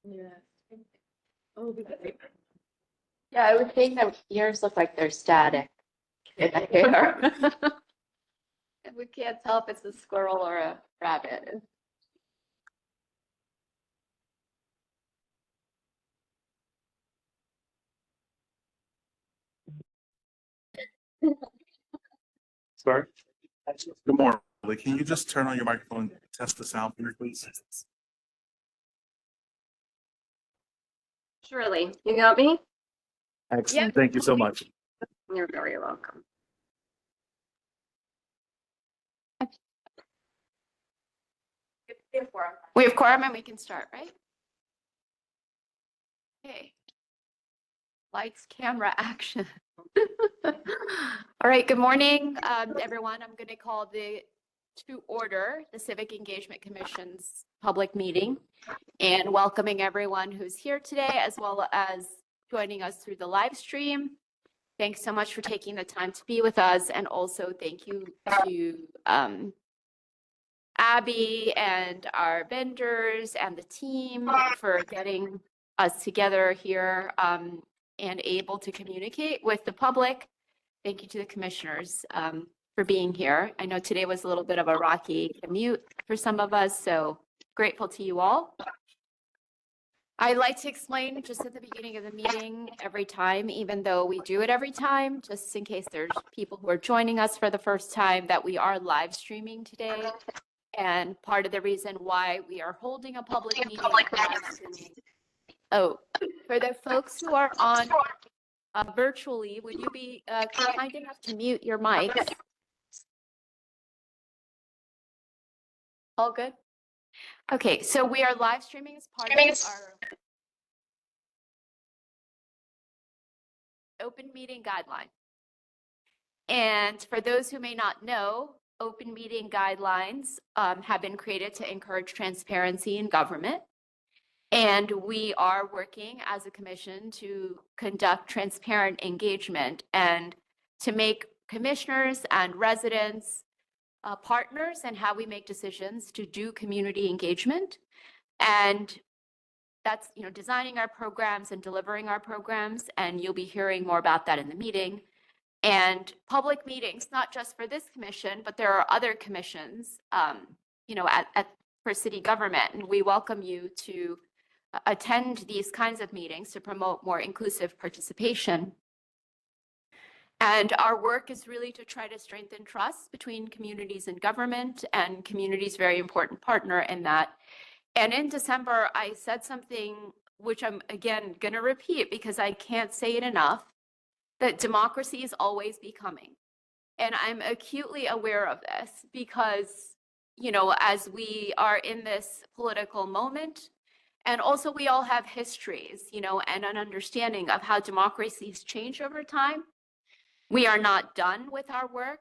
Yeah. Oh, Yeah, I would think that yours look like they're static in the hair. And we can't tell if it's a squirrel or a rabbit. Sorry. Good morning. Can you just turn on your microphone and test the sound for me, please? Surely, you got me? Excellent. Yep. Thank you so much. You're very welcome. We have quorum and we can start, right? Okay. Lights, camera, action. All right, good morning, everyone. I'm going to call to order the Civic Engagement Commission's public meeting and welcoming everyone who's here today, as well as joining us through the live stream. Thanks so much for taking the time to be with us. And also thank you to Abby and our vendors and the team for getting us together here and able to communicate with the public. Thank you to the commissioners for being here. I know today was a little bit of a rocky commute for some of us, so grateful to you all. I'd like to explain just at the beginning of the meeting every time, even though we do it every time, just in case there's people who are joining us for the first time, that we are live streaming today. And part of the reason why we are holding a public meeting live streaming. Oh, for the folks who are on virtually, would you be kind enough to mute your mics? All good? Okay, so we are live streaming as part of our open meeting guideline. And for those who may not know, open meeting guidelines have been created to encourage transparency in government. And we are working as a commission to conduct transparent engagement and to make commissioners and residents partners in how we make decisions to do community engagement. And that's, designing our programs and delivering our programs. And you'll be hearing more about that in the meeting. And public meetings, not just for this commission, but there are other commissions, for city government. And we welcome you to attend these kinds of meetings to promote more inclusive participation. And our work is really to try to strengthen trust between communities and government, and community's very important partner in that. And in December, I said something which I'm again going to repeat because I can't say it enough, that democracy is always becoming. And I'm acutely aware of this because, as we are in this political moment, and also we all have histories, and an understanding of how democracies change over time. We are not done with our work.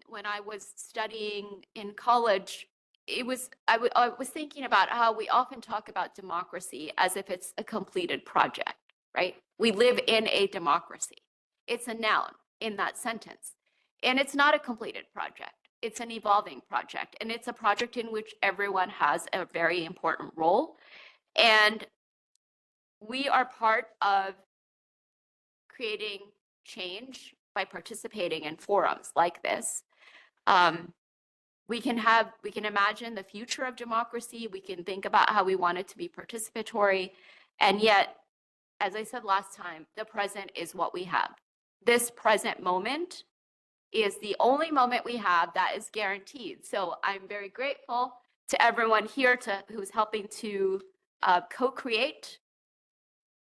When I was studying in college, I was thinking about how we often talk about democracy as if it's a completed project, right? We live in a democracy. It's a noun in that sentence. And it's not a completed project. It's an evolving project. And it's a project in which everyone has a very important role. And we are part of creating change by participating in forums like this. We can imagine the future of democracy. We can think about how we want it to be participatory. And yet, as I said last time, the present is what we have. This present moment is the only moment we have that is guaranteed. So I'm very grateful to everyone here who's helping to co-create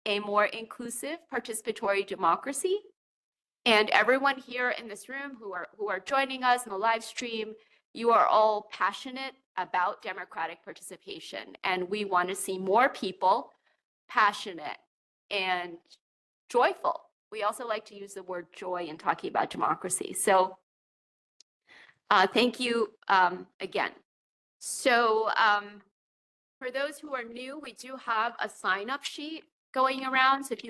a more inclusive participatory democracy. And everyone here in this room who are joining us in the live stream, you are all passionate about democratic participation. And we want to see more people passionate and joyful. We also like to use the word joy in talking about democracy. So thank you again. So for those who are new, we do have a sign-up sheet going around. So if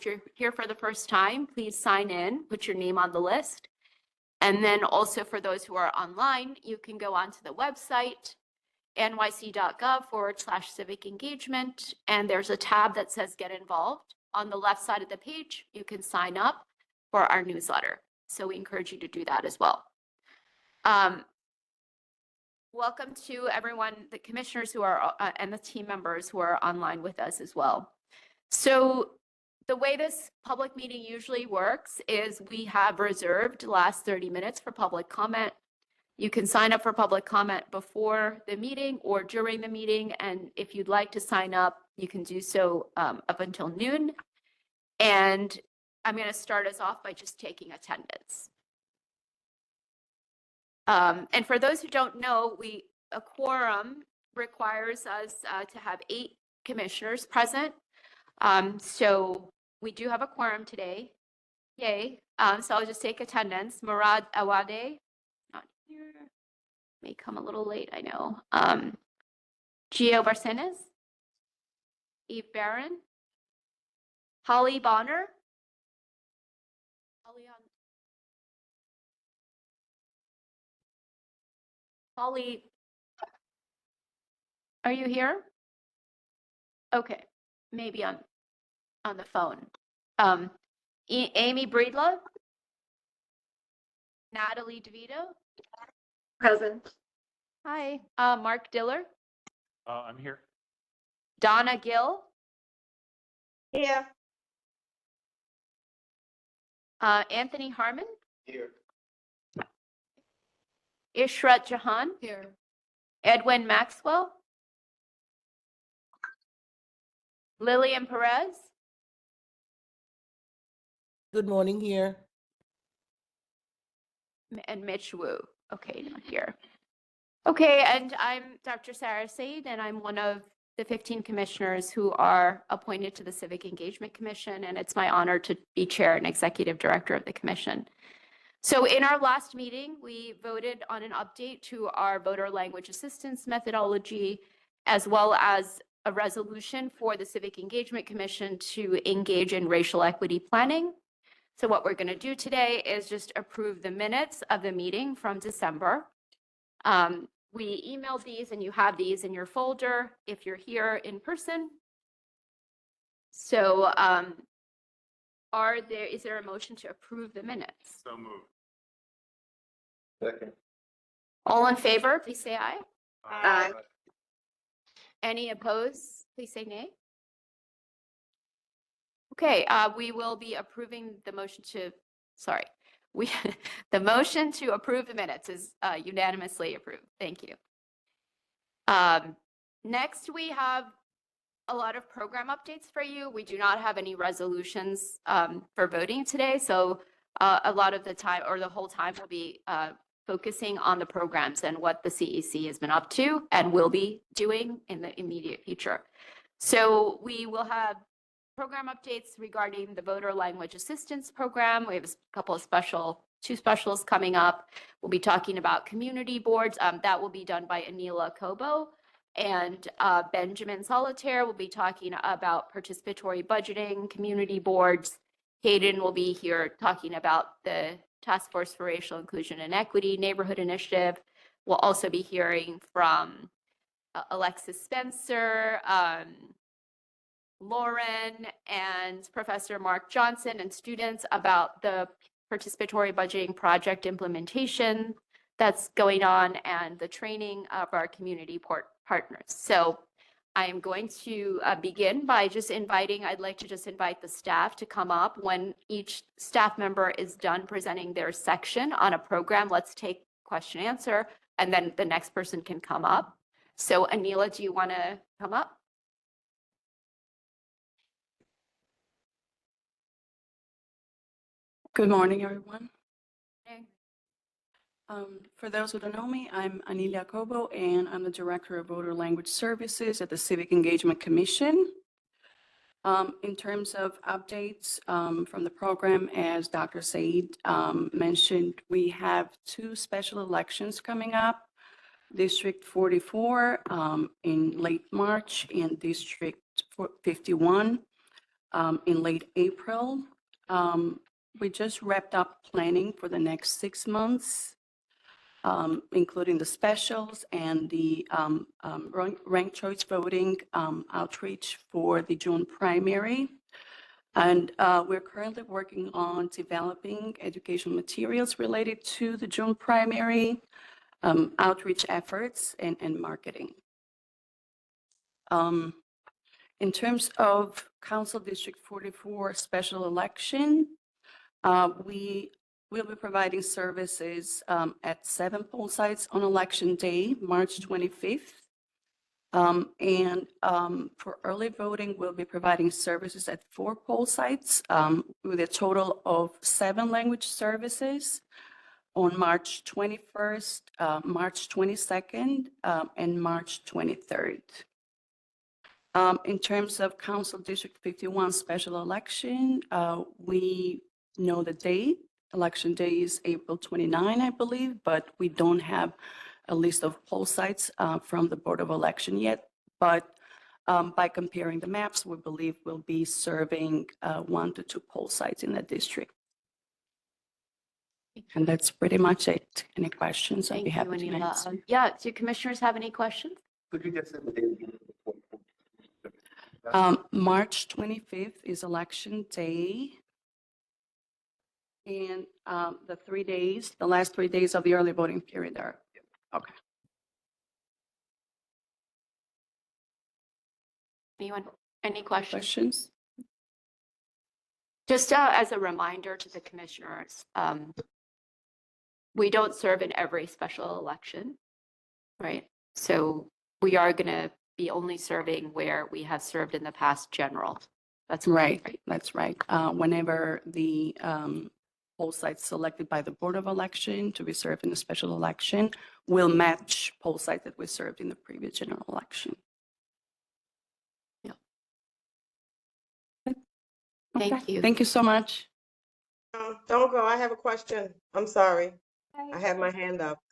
you're here for the first time, please sign in, put your name on the list. And then also for those who are online, you can go onto the website nyc.gov/civic engagement, and there's a tab that says Get Involved. On the left side of the page, you can sign up for our newsletter. So we encourage you to do that as well. Welcome to everyone, the commissioners who are and the team members who are online with us as well. So the way this public meeting usually works is we have reserved the last 30 minutes for public comment. You can sign up for public comment before the meeting or during the meeting. And if you'd like to sign up, you can do so up until noon. And I'm going to start us off by just taking attendance. And for those who don't know, a quorum requires us to have 8 commissioners present. So we do have a quorum today. Yay. So I'll just take attendance. Murad Awade, not here. May come a little late, I know. Gio Barcenas, Eve Barron, Holly Bonner, Holly, are you here? Okay, maybe on the phone. Amy Breedlove, Natalie DeVito. Present. Hi. Mark Diller, I'm here. Donna Gill, Here. Anthony Harmon, Here. Ishrat Jahan, Here. Edwin Maxwell, Lillian Perez, Good morning here. and Mitch Wu. Okay, not here. Okay, and I'm Dr. Sarah Said, and I'm one of the 15 commissioners who are appointed to the Civic Engagement Commission, and it's my honor to be chair and executive director of the commission. So in our last meeting, we voted on an update to our voter language assistance methodology, as well as a resolution for the Civic Engagement Commission to engage in racial equity planning. So what we're going to do today is just approve the minutes of the meeting from December. We emailed these and you have these in your folder if you're here in person. So is there a motion to approve the minutes? So moved. Second. All in favor, please say aye. Aye. Any opposed, please say nay. Okay, we will be approving the motion to, sorry, the motion to approve the minutes is unanimously approved. Thank you. Next, we have a lot of program updates for you. We do not have any resolutions for voting today, so a lot of the time, or the whole time, will be focusing on the programs and what the CEC has been up to and will be doing in the immediate future. So we will have program updates regarding the voter language assistance program. We have a couple of two specials coming up. We'll be talking about community boards. That will be done by Anila Kobo, and Benjamin Solitaire will be talking about participatory budgeting, community boards. Hayden will be here talking about the Task Force for Racial Inclusion and Equity Neighborhood Initiative. We'll also be hearing from Alexis Spencer, Lauren, and Professor Mark Johnson and students about the participatory budgeting project implementation that's going on and the training of our community partners. So I am going to begin by I'd like to just invite the staff to come up. When each staff member is done presenting their section on a program, let's take question and answer, and then the next person can come up. So Anila, do you want to come up? Good morning, everyone. Okay. For those who don't know me, I'm Anilia Kobo, and I'm the Director of Voter Language Services at the Civic Engagement Commission. In terms of updates from the program, as Dr. Said mentioned, we have 2 special elections coming up. District 44 in late March and District 51 in late April. We just wrapped up planning for the next 6 months. including the specials and the ranked choice voting outreach for the June primary. And we're currently working on developing educational materials related to the June primary, outreach efforts, and marketing. In terms of Council District 44 special election, we will be providing services at 7 poll sites on election day, March 25th. For early voting, we'll be providing services at 4 poll sites with a total of 7 language services on March 21st, March 22nd, and March 23rd. In terms of Council District 51 special election, we know the date. Election day is April 29, I believe, but we don't have a list of poll sites from the Board of Election yet. But by comparing the maps, we believe we'll be serving 1 to 2 poll sites in the district. And that's pretty much it. Any questions? I'd be Thank you, happy to Anila. answer. Yeah, do commissioners have any questions? Could you just say the date again? March 25th is election day. And the last 3 days of the early voting period are, okay. Anyone, any questions? Questions? Just as a reminder to the commissioners, we don't serve in every special election, right? So we are going to be only serving where we have served in the past general. That's Right, that's right. Whenever the poll sites selected by the Board of Election to be served in a special election will match poll sites that we served in the previous general election. Thank Okay. you. Thank you so much. Don't go. I have a question. I'm sorry. I had my hand up.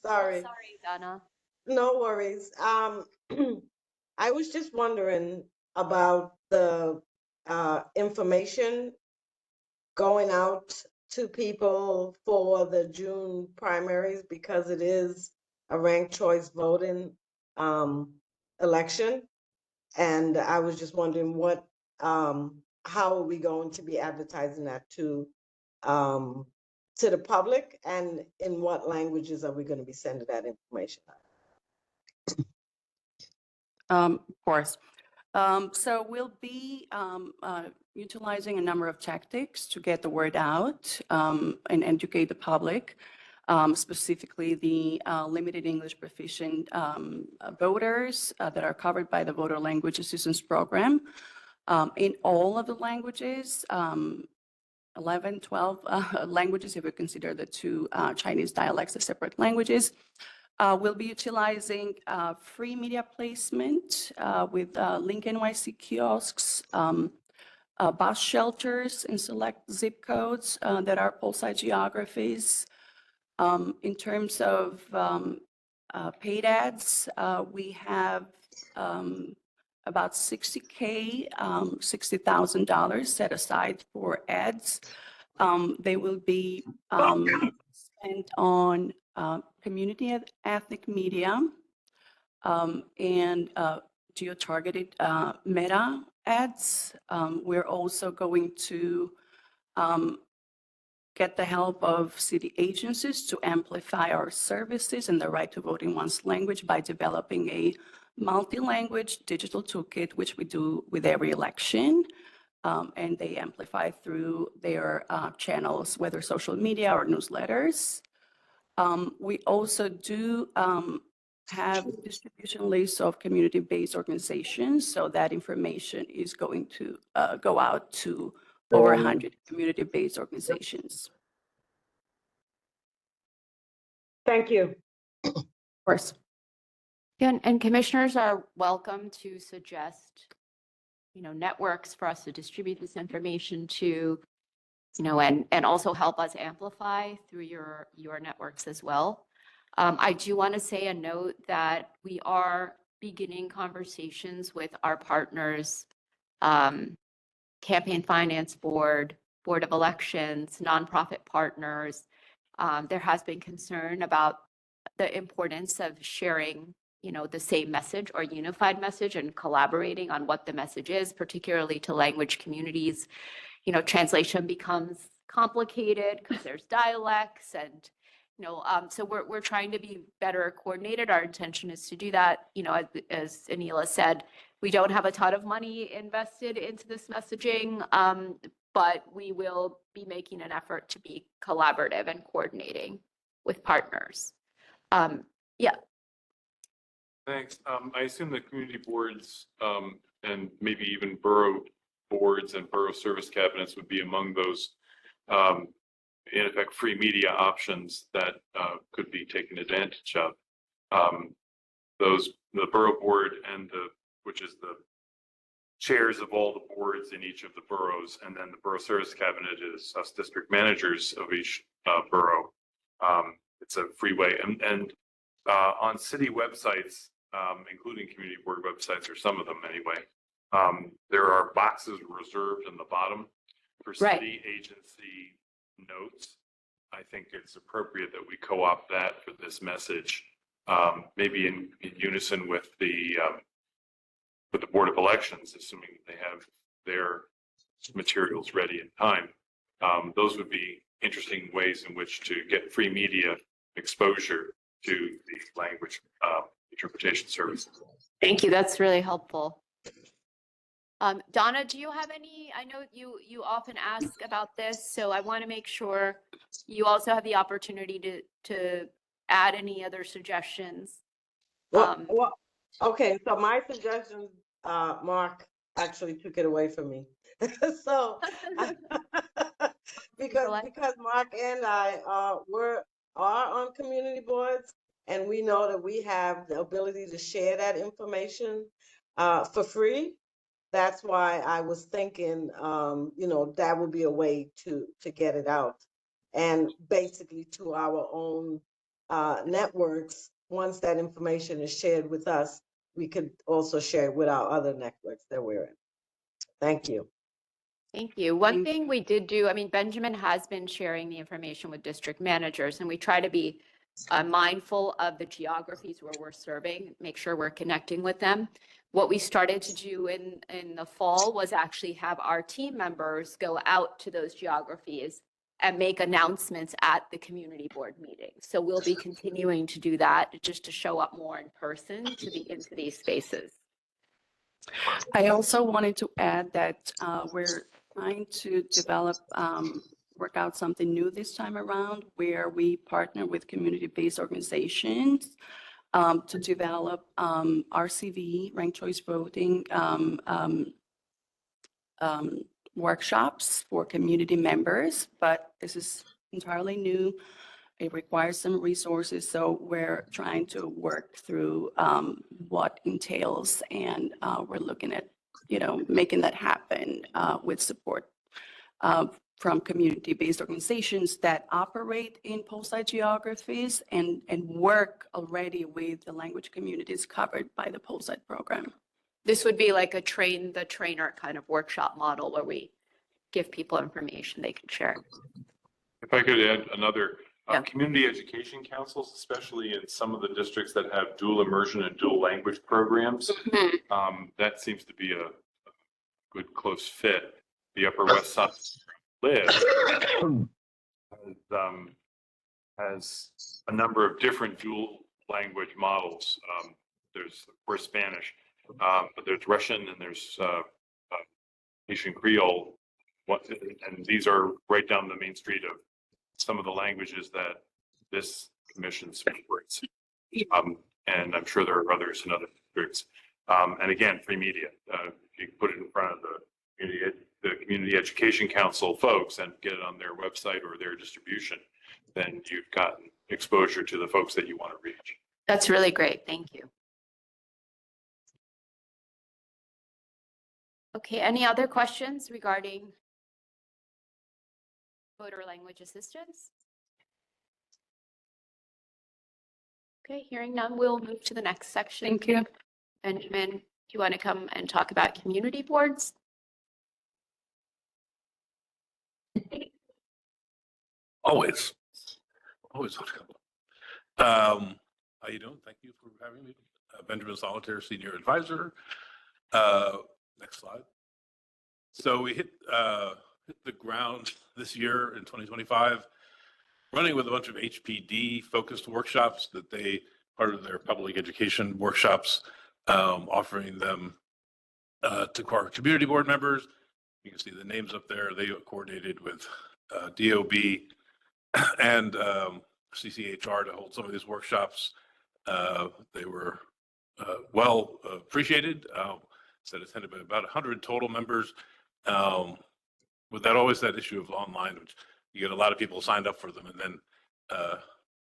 Sorry. Sorry, Donna. No worries. I was just wondering about the information going out to people for the June primaries because it is a ranked choice voting election. And I was just wondering how are we going to be advertising that to the public, and in what languages are we going to be sending that information out? Of course. So we'll be utilizing a number of tactics to get the word out and educate the public, specifically the limited English proficient voters that are covered by the Voter Language Assistance Program. In all of the languages, 11, 12 languages, if we consider the 2 Chinese dialects as separate languages. We'll be utilizing free media placement with Link NYC kiosks, bus shelters in select zip codes that are poll site geographies. In terms of paid ads, we have about $60,000 set aside for ads. They will be spent on community ethnic media and geo-targeted meta ads. We're also going to get the help of city agencies to amplify our services and the right to vote in one's language by developing a multi-language digital toolkit, which we do with every election. And they amplify through their channels, whether social media or newsletters. We also do have distribution lists of community-based organizations, so that information is going to go out to over 100 community-based organizations. Thank you. Of course. And commissioners are welcome to suggest, networks for us to distribute this information to, and also help us amplify through your networks as well. I do want to say a note that we are beginning conversations with our partners, Campaign Finance Board, Board of Elections, nonprofit partners. There has been concern about the importance of sharing, the same message or unified message and collaborating on what the message is, particularly to language communities. Translation becomes complicated because there's dialects and, so we're trying to be better coordinated. Our intention is to do that. As Anila said, we don't have a ton of money invested into this messaging, but we will be making an effort to be collaborative and coordinating with partners. Yeah. Thanks. I assume that community boards and maybe even borough boards and borough service cabinets would be among those, in effect, free media options that could be taken advantage of. The borough board and which is the chairs of all the boards in each of the boroughs, and then the borough service cabinet is us district managers of each borough. It's a free way, and on city websites, including community board websites, or some of them anyway, there are boxes reserved in the bottom for city agency notes. I think it's appropriate that we co-opt that for this message, maybe in unison with the Board of Elections, assuming they have their materials ready in time. Those would be interesting ways in which to get free media exposure to the language interpretation services. Thank you. That's really helpful. Donna, do you have any? I know you often ask about this, so I want to make sure you also have the opportunity to add any other suggestions. Well, okay, so my suggestion, Mark actually took it away from me. So because Mark and I are on community boards, and we know that we have the ability to share that information for free. That's why I was thinking, that would be a way to get it out, and basically to our own networks. Once that information is shared with us, we could also share it with our other networks that we're in. Thank you. Thank you. One thing we did do, Benjamin has been sharing the information with district managers, and we try to be mindful of the geographies where we're serving, make sure we're connecting with them. What we started to do in the fall was actually have our team members go out to those geographies and make announcements at the community board meeting. So we'll be continuing to do that, just to show up more in person into these spaces. I also wanted to add that we're trying to work out something new this time around, where we partner with community-based organizations to develop RCV, ranked choice voting workshops for community members, but this is entirely new. It requires some resources, so we're trying to work through what entails, and we're looking at, making that happen with support from community-based organizations that operate in post-site geographies and work already with the language communities covered by the post-site program. This would be like a train the trainer kind of workshop model where we give people information they can share. If I could add another, Yeah. community education councils, especially in some of the districts that have dual immersion and dual language programs, that seems to be a good close fit. The Upper West Side has a number of different dual language models. There's, of course, Spanish, but there's Russian, and there's Haitian Creole, and these are right down the main street of some of the languages that this commission supports. And I'm sure there are others in other districts. And again, free media. If you put it in front of the Community Education Council folks and get it on their website or their distribution, then you've gotten exposure to the folks that you want to reach. That's really great. Thank you. Okay, any other questions regarding voter language assistance? Okay, hearing none, we'll move to the next section. Thank you. Benjamin, do you want to come and talk about community boards? Always. How you doing? Thank you for having me. Benjamin Solitaire, Senior Advisor. Next slide. So we hit the ground this year in 2025, running with a bunch of HPD focused workshops that they, part of their public education workshops, offering them to our community board members. You can see the names up there. They coordinated with DOB and CCHR to hold some of these workshops. They were well appreciated. Said attended by about 100 total members. With that, always that issue of online, which you get a lot of people signed up for them, and then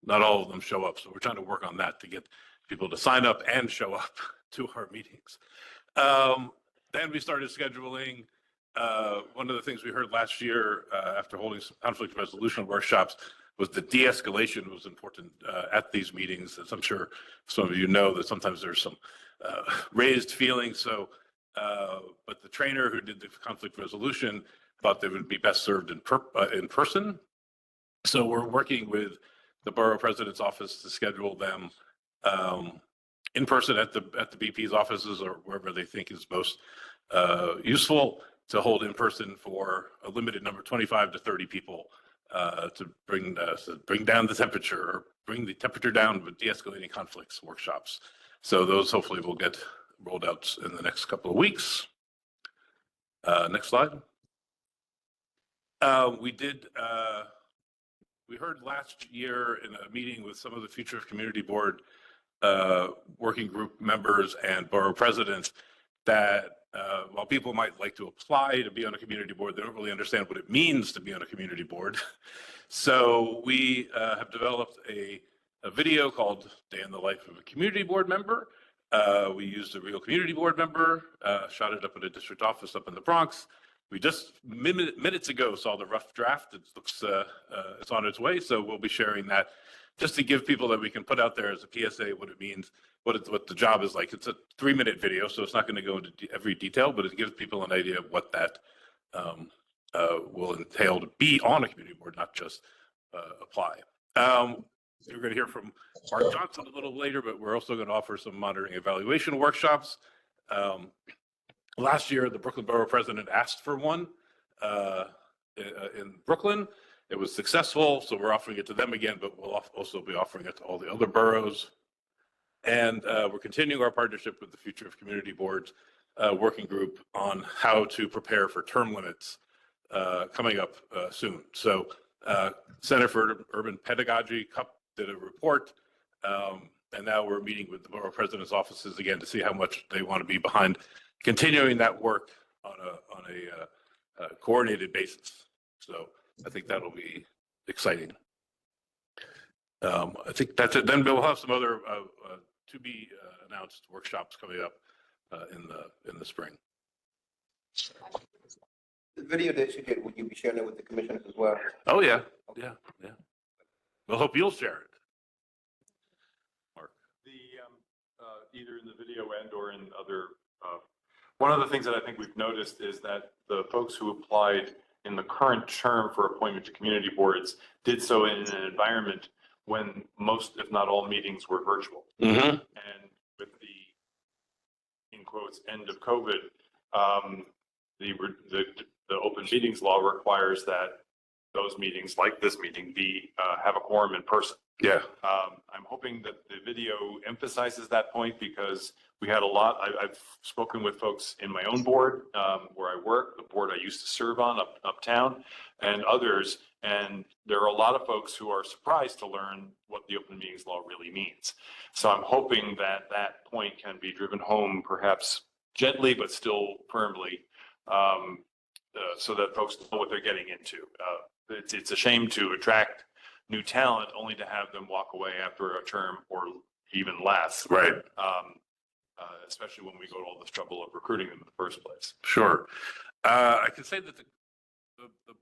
not all of them show up. So we're trying to work on that to get people to sign up and show up to our meetings. Then we started scheduling. One of the things we heard last year after holding some conflict resolution workshops was that de-escalation was important at these meetings. As I'm sure some of you know, that sometimes there's some raised feelings. So, but the trainer who did the conflict resolution thought they would be best served in person. So we're working with the borough president's office to schedule them in person at the BP's offices or wherever they think is most useful to hold in person for a limited number, 25 to 30 people, to bring down the temperature or bring the temperature down with de-escalating conflicts workshops. So those hopefully will get rolled out in the next couple of weeks. Next slide. We heard last year in a meeting with some of the Future of Community Board working group members and borough presidents that while people might like to apply to be on a community board, they don't really understand what it means to be on a community board. So we have developed a video called Day in the Life of a Community Board Member. We used a real community board member, shot it up at a district office up in the Bronx. We just minutes ago saw the rough draft. It looks it's on its way, so we'll be sharing that just to give people that we can put out there as a PSA what it means, what the job is like. It's a 3-minute video, so it's not going to go into every detail, but it gives people an idea of what that will entail to be on a community board, not just apply. You're going to hear from Mark Johnson a little later, but we're also going to offer some monitoring evaluation workshops. Last year, the Brooklyn Borough President asked for one in Brooklyn. It was successful, so we're offering it to them again, but we'll also be offering it to all the other boroughs. And we're continuing our partnership with the Future of Community Boards working group on how to prepare for term limits coming up soon. So Center for Urban Pedagogy, CUP, did a report, and now we're meeting with the borough president's offices again to see how much they want to be behind continuing that work on a coordinated basis. So I think that'll be exciting. I think that's it. Then we'll have some other to be announced workshops coming up in the spring. The video that you did, will you be sharing it with the commissioners as well? Oh yeah, yeah. We'll hope you'll share it. Mark. Either in the video and or in other, one of the things that I think we've noticed is that the folks who applied in the current term for appointment to community boards did so in an environment when most, if not all, meetings were virtual. Mm-hmm. And with the, in quotes, end of COVID, the open meetings law requires that those meetings, like this meeting, have a quorum in person. Yeah. I'm hoping that the video emphasizes that point because we had a lot. I've spoken with folks in my own board where I work, the board I used to serve on uptown, and others. And there are a lot of folks who are surprised to learn what the open meetings law really means. So I'm hoping that that point can be driven home, perhaps gently, but still firmly, so that folks know what they're getting into. It's a shame to attract new talent only to have them walk away after a term or even less. Right. Especially when we go to all this trouble of recruiting them in the first place. Sure. I can say that the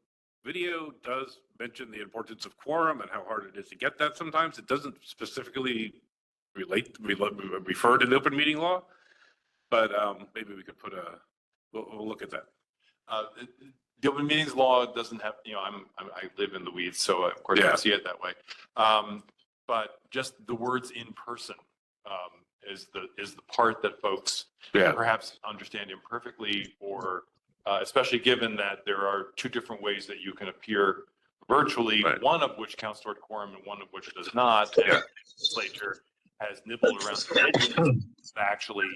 video does mention the importance of quorum and how hard it is to get that sometimes. It doesn't specifically refer to the open meeting law, but maybe we could put we'll look at that. The open meetings law doesn't have, I live in the weeds, so of course I see it that way. but just the words in person is the part that folks Yeah. perhaps understand imperfectly, or especially given that there are two different ways that you can appear virtually, Right. one of which counts toward quorum and one of which does not. And Yeah. the legislature has nibbled around the edges to actually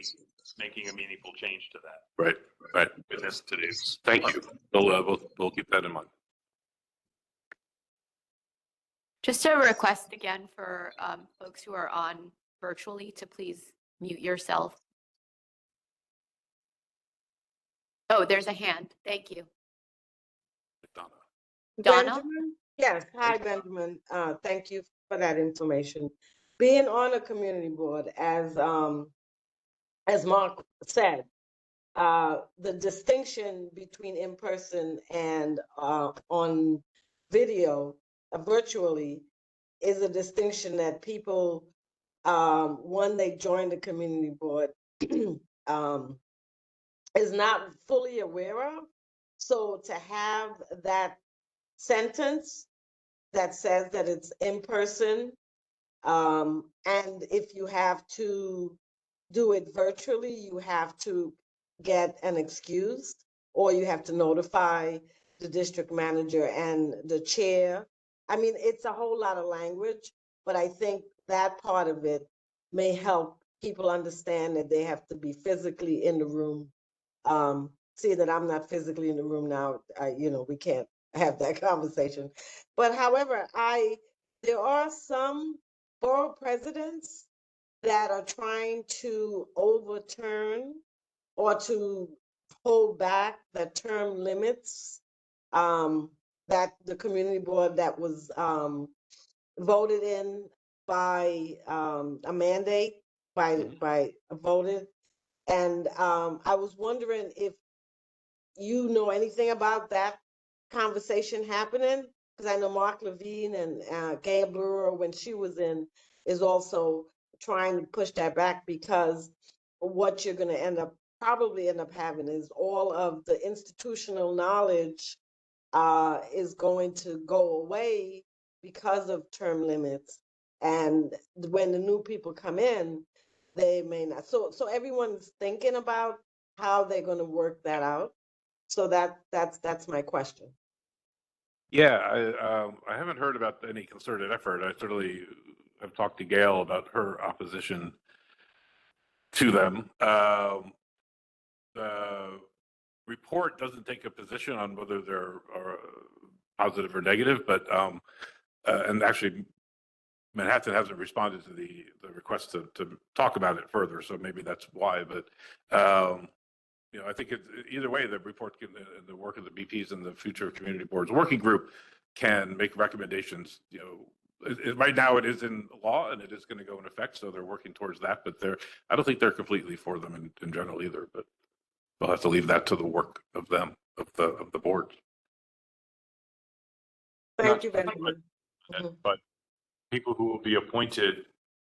making a meaningful change to that. Right. Right. In this today's. Thank you. We'll keep that in mind. Just a request again for folks who are on virtually to please mute yourself. Oh, there's a hand. Thank you. Donna. Donna? Benjamin? Yes, hi, Benjamin. Thank you for that information. Being on a community board, as Mark said, the distinction between in person and on video, virtually, is a distinction that people, when they join the community board, is not fully aware of. So to have that sentence that says that it's in person, and if you have to do it virtually, you have to get an excuse, or you have to notify the district manager and the chair. I mean, it's a whole lot of language, but I think that part of it may help people understand that they have to be physically in the room. See that I'm not physically in the room now, we can't have that conversation. But however, there are some borough presidents that are trying to overturn or to hold back the term limits, that the community board that was voted in by a mandate, by voted. And I was wondering if you know anything about that conversation happening, because I know Mark Levine and Gail Brewer, when she was in, is also trying to push that back, because what you're going to probably end up having is all of the institutional knowledge is going to go away because of term limits. And when the new people come in, they may not. So everyone's thinking about how they're going to work that out. So that's my question. Yeah, I haven't heard about any concerted effort. I certainly have talked to Gail about her opposition to them. The report doesn't take a position on whether they're positive or negative, but and actually Manhattan hasn't responded to the request to talk about it further, so maybe that's why. But I think either way, the report can, the work of the BPs and the future community boards working group can make recommendations. Right now it is in law and it is going to go in effect, so they're working towards that. But I don't think they're completely for them in general either. But we'll have to leave that to the work of them, of the boards. Thank you, Benjamin. But people who will be appointed,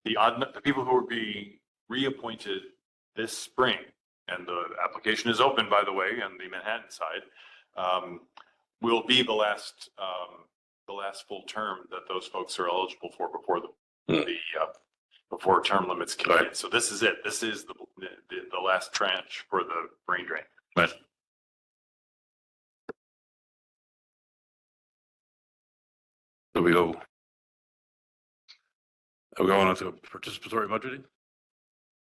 the people who will be reappointed this spring, and the application is open, by the way, on the Manhattan side, will be the last full term that those folks are eligible for before before term limits kick in. So this is it. This is the last tranche for the brain drain. Right. So are we going on to participatory budgeting?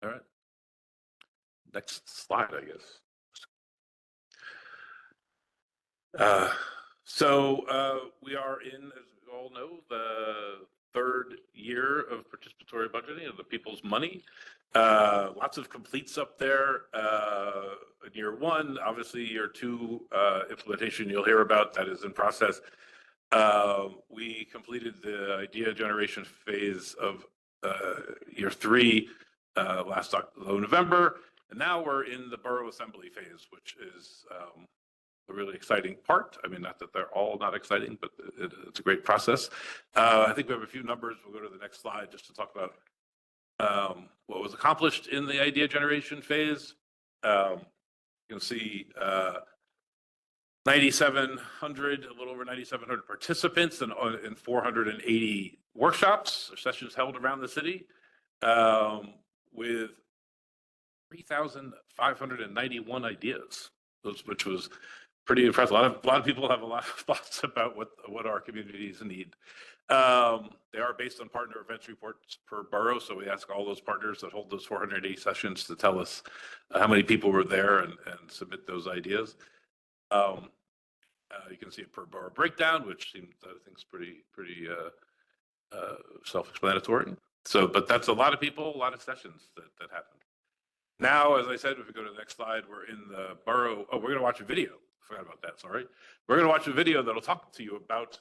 All right. Next slide, I guess. We are in, as we all know, the third year of participatory budgeting of the people's money. Lots of completes up there. In year one, obviously year two implementation you'll hear about, that is in process. We completed the idea generation phase of year three last November, and now we're in the borough assembly phase, which is a really exciting part. I mean, not that they're all not exciting, but it's a great process. I think we have a few numbers. We'll go to the next slide just to talk about what was accomplished in the idea generation phase. You can see 9,700, a little over 9,700 participants and 480 workshops or sessions held around the city with 3,591 ideas, which was pretty impressive. A lot of people have a lot of thoughts about what our communities need. They are based on partner events reports per borough, so we ask all those partners that hold those 480 sessions to tell us how many people were there and submit those ideas. You can see a per borough breakdown, which seems, I think, is pretty self-explanatory. So, but that's a lot of people, a lot of sessions that happened. Now, as I said, if we go to the next slide, we're in the borough. Oh, we're going to watch a video. Forgot about that. Sorry. We're going to watch a video that'll talk to you about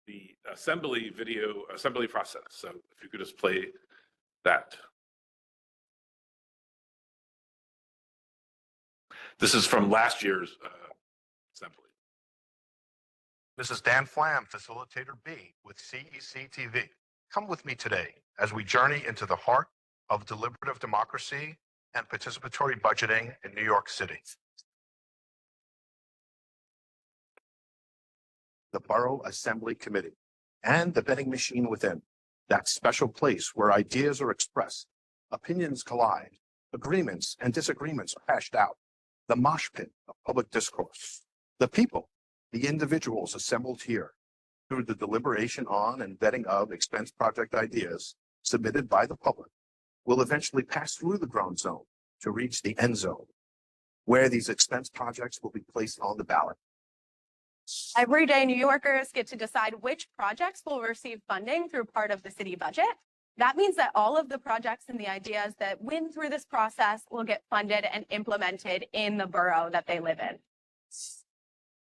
the assembly process. So if you could just play that. This is from last year's assembly. This is Dan Flam, Facilitator B with CEC TV. Come with me today as we journey into the heart of deliberative democracy and participatory budgeting in New York City. The Borough Assembly Committee and the betting machine within, that special place where ideas are expressed, opinions collide, agreements and disagreements are hashed out, the mosh pit of public discourse. The people, the individuals assembled here through the deliberation on and vetting of expense project ideas submitted by the public will eventually pass through the ground zone to reach the end zone, where these expense projects will be placed on the ballot. Every day, New Yorkers get to decide which projects will receive funding through part of the city budget. That means that all of the projects and the ideas that win through this process will get funded and implemented in the borough that they live in.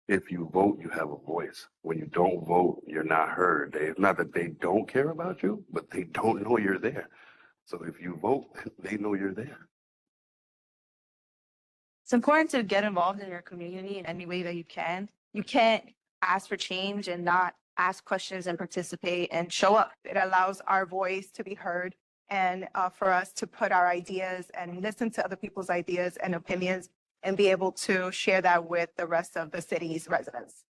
If you vote, you have a voice. When you don't vote, you're not heard. It's not that they don't care about you, but they don't know you're there. So if you vote, they know you're there. It's important to get involved in your community in any way that you can. You can't ask for change and not ask questions and participate and show up. It allows our voice to be heard and for us to put our ideas and listen to other people's ideas and opinions and be able to share that with the rest of the city's residents.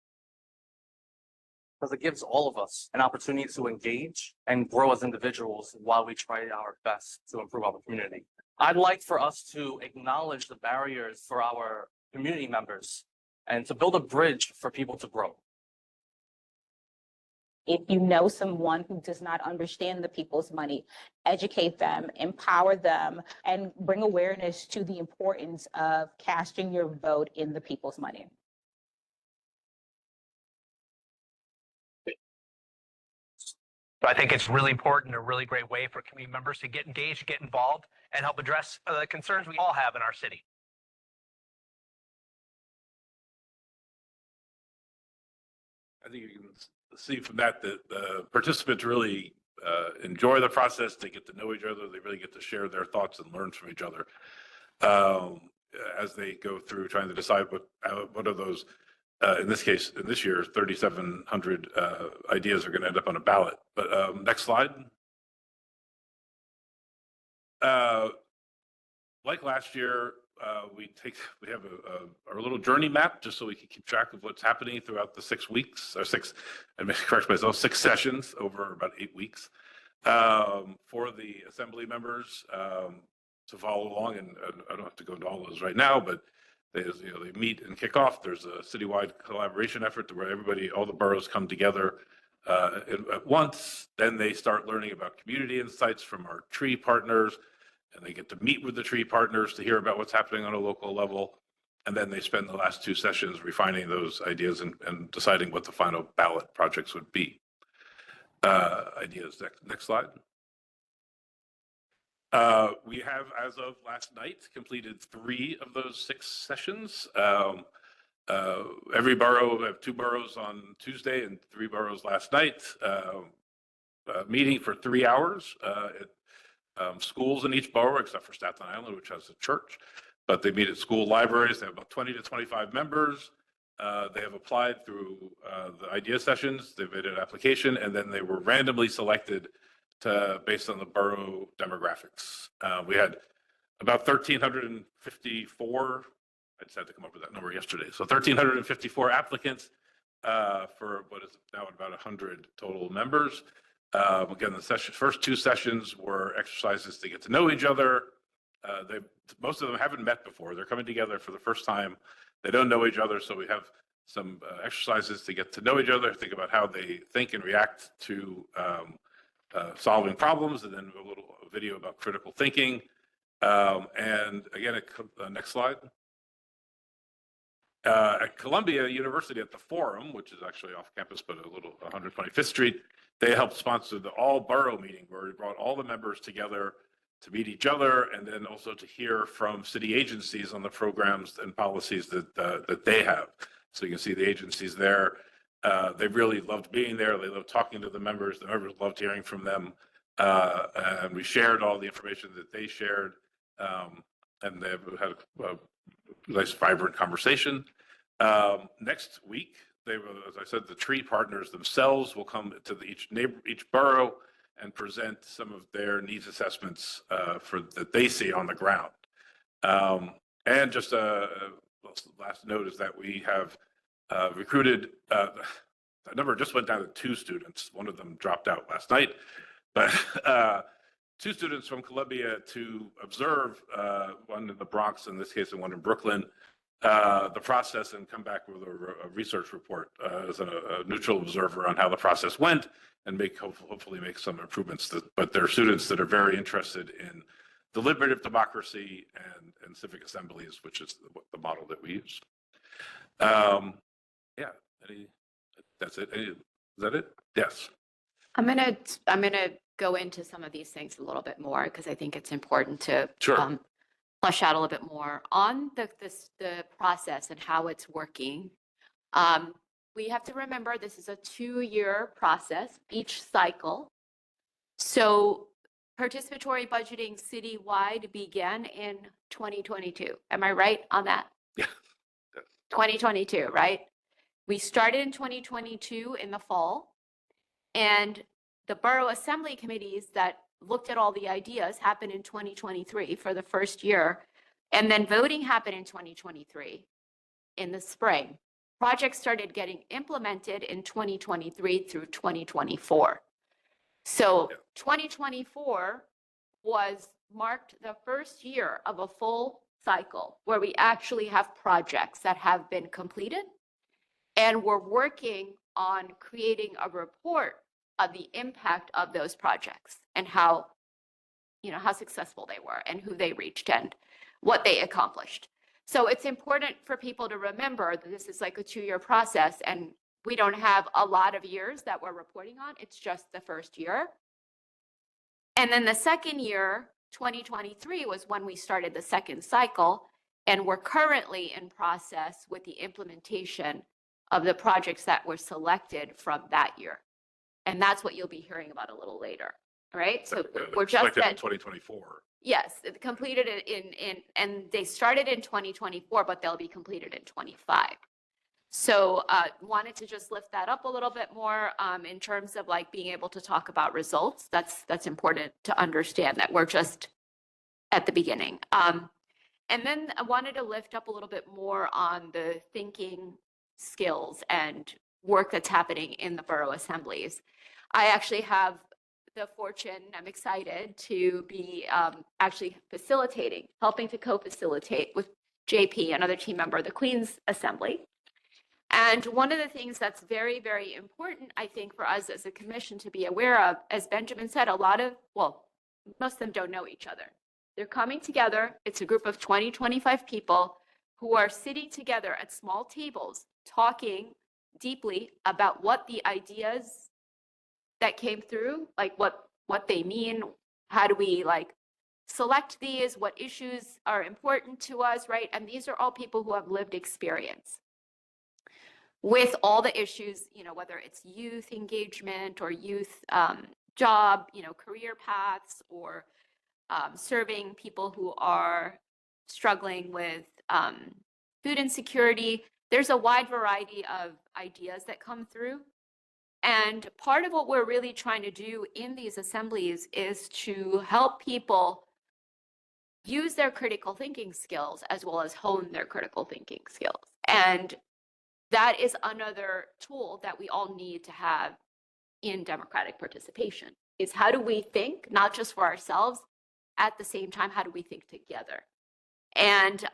Because it gives all of us an opportunity to engage and grow as individuals while we try our best to improve our community. I'd like for us to acknowledge the barriers for our community members and to build a bridge for people to grow. If you know someone who does not understand the people's money, educate them, empower them, and bring awareness to the importance of casting your vote in the people's money. So I think it's really important, a really great way for community members to get engaged, get involved, and help address the concerns we all have in our city. I think you can see from that the participants really enjoy the process. They get to know each other. They really get to share their thoughts and learn from each other as they go through trying to decide what are those. In this case, in this year, 3,700 ideas are going to end up on a ballot. But next slide. Like last year, we have our little journey map just so we can keep track of what's happening throughout the 6 weeks, or I may correct myself, 6 sessions over about 8 weeks for the assembly members to follow along. And I don't have to go into all those right now, but they meet and kick off. There's a citywide collaboration effort where all the boroughs come together at once. Then they start learning about community insights from our TRIE partners, and they get to meet with the TRIE partners to hear about what's happening on a local level. And then they spend the last 2 sessions refining those ideas and deciding what the final ballot projects would be. Ideas. Next slide. We have, as of last night, completed 3 of those 6 sessions. Every borough, we have 2 boroughs on Tuesday and 3 boroughs last night, meeting for 3 hours at schools in each borough, except for Staten Island, which has a church. But they meet at school libraries. They have about 20 to 25 members. They have applied through the idea sessions. They made an application, and then they were randomly selected based on the borough demographics. We had about 1,354. I just had to come up with that number yesterday. So 1,354 applicants for what is now about 100 total members. Again, first two sessions were exercises to get to know each other. Most of them haven't met before. They're coming together for the first time. They don't know each other, so we have some exercises to get to know each other, think about how they think and react to solving problems, and then a little video about critical thinking. And again, next slide. At Columbia University at the Forum, which is actually off campus, but a little 125th Street, they helped sponsor the all borough meeting where we brought all the members together to meet each other and then also to hear from city agencies on the programs and policies that they have. So you can see the agencies there. They really loved being there. They loved talking to the members. The members loved hearing from them. And we shared all the information that they shared. And they've had a nice, vibrant conversation. Next week, as I said, the TRIE partners themselves will come to each borough and present some of their needs assessments that they see on the ground. And just a last note is that we have recruited, the number just went down to 2 students. One of them dropped out last night, but 2 students from Columbia to observe, one in the Bronx in this case and one in Brooklyn, the process and come back with a research report as a neutral observer on how the process went and hopefully make some improvements. But they're students that are very interested in deliberative democracy and civic assemblies, which is the model that we use. Yeah, that's it. Is that it? Yes. I'm gonna go into some of these things a little bit more because I think it's important to Sure. flesh out a little bit more on the process and how it's working. We have to remember this is a 2-year process, each cycle. So participatory budgeting citywide began in 2022. Am I right on that? Yeah. 2022, right? We started in 2022 in the fall, and the borough assembly committees that looked at all the ideas happened in 2023 for the first year, and then voting happened in 2023 in the spring. Projects started getting implemented in 2023 through 2024. So 2024 marked the first year of a full cycle where we actually have projects that have been completed, and we're working on creating a report of the impact of those projects and how successful they were and who they reached and what they accomplished. So it's important for people to remember that this is like a 2-year process and we don't have a lot of years that we're reporting on. It's just the first year. And then the second year, 2023, was when we started the second cycle, and we're currently in process with the implementation of the projects that were selected from that year. And that's what you'll be hearing about a little later, right? So we're just Selected in at 2024. Yes, it completed it and they started in 2024, but they'll be completed in 25. So wanted to just lift that up a little bit more in terms of like being able to talk about results. That's important to understand that we're just at the beginning. And then I wanted to lift up a little bit more on the thinking skills and work that's happening in the borough assemblies. I actually have the fortune, I'm excited to be actually helping to co-facilitate with JP, another team member of the Queens Assembly. And one of the things that's very, very important, I think, for us as a commission to be aware of, as Benjamin said, most of them don't know each other. They're coming together. It's a group of 20, 25 people who are sitting together at small tables, talking deeply about what the ideas that came through, like what they mean, how do we select these, what issues are important to us, right? And these are all people who have lived experience with all the issues, whether it's youth engagement or youth job, career paths, or serving people who are struggling with food insecurity. There's a wide variety of ideas that come through. And part of what we're really trying to do in these assemblies is to help people use their critical thinking skills as well as hone their critical thinking skills. And that is another tool that we all need to have in democratic participation, is how do we think, not just for ourselves, at the same time, how do we think together? And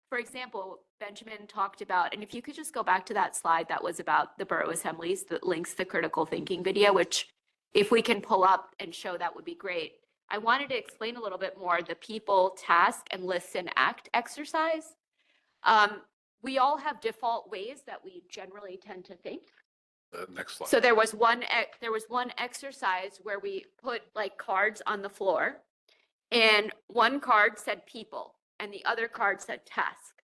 for example, Benjamin talked about, and if you could just go back to that slide that was about the borough assemblies that links the critical thinking video, which if we can pull up and show, that would be great. I wanted to explain a little bit more the people, task, and listen, act exercise. We all have default ways that we generally tend to think. Next slide. So there was one exercise where we put like cards on the floor, and one card said people and the other card said task.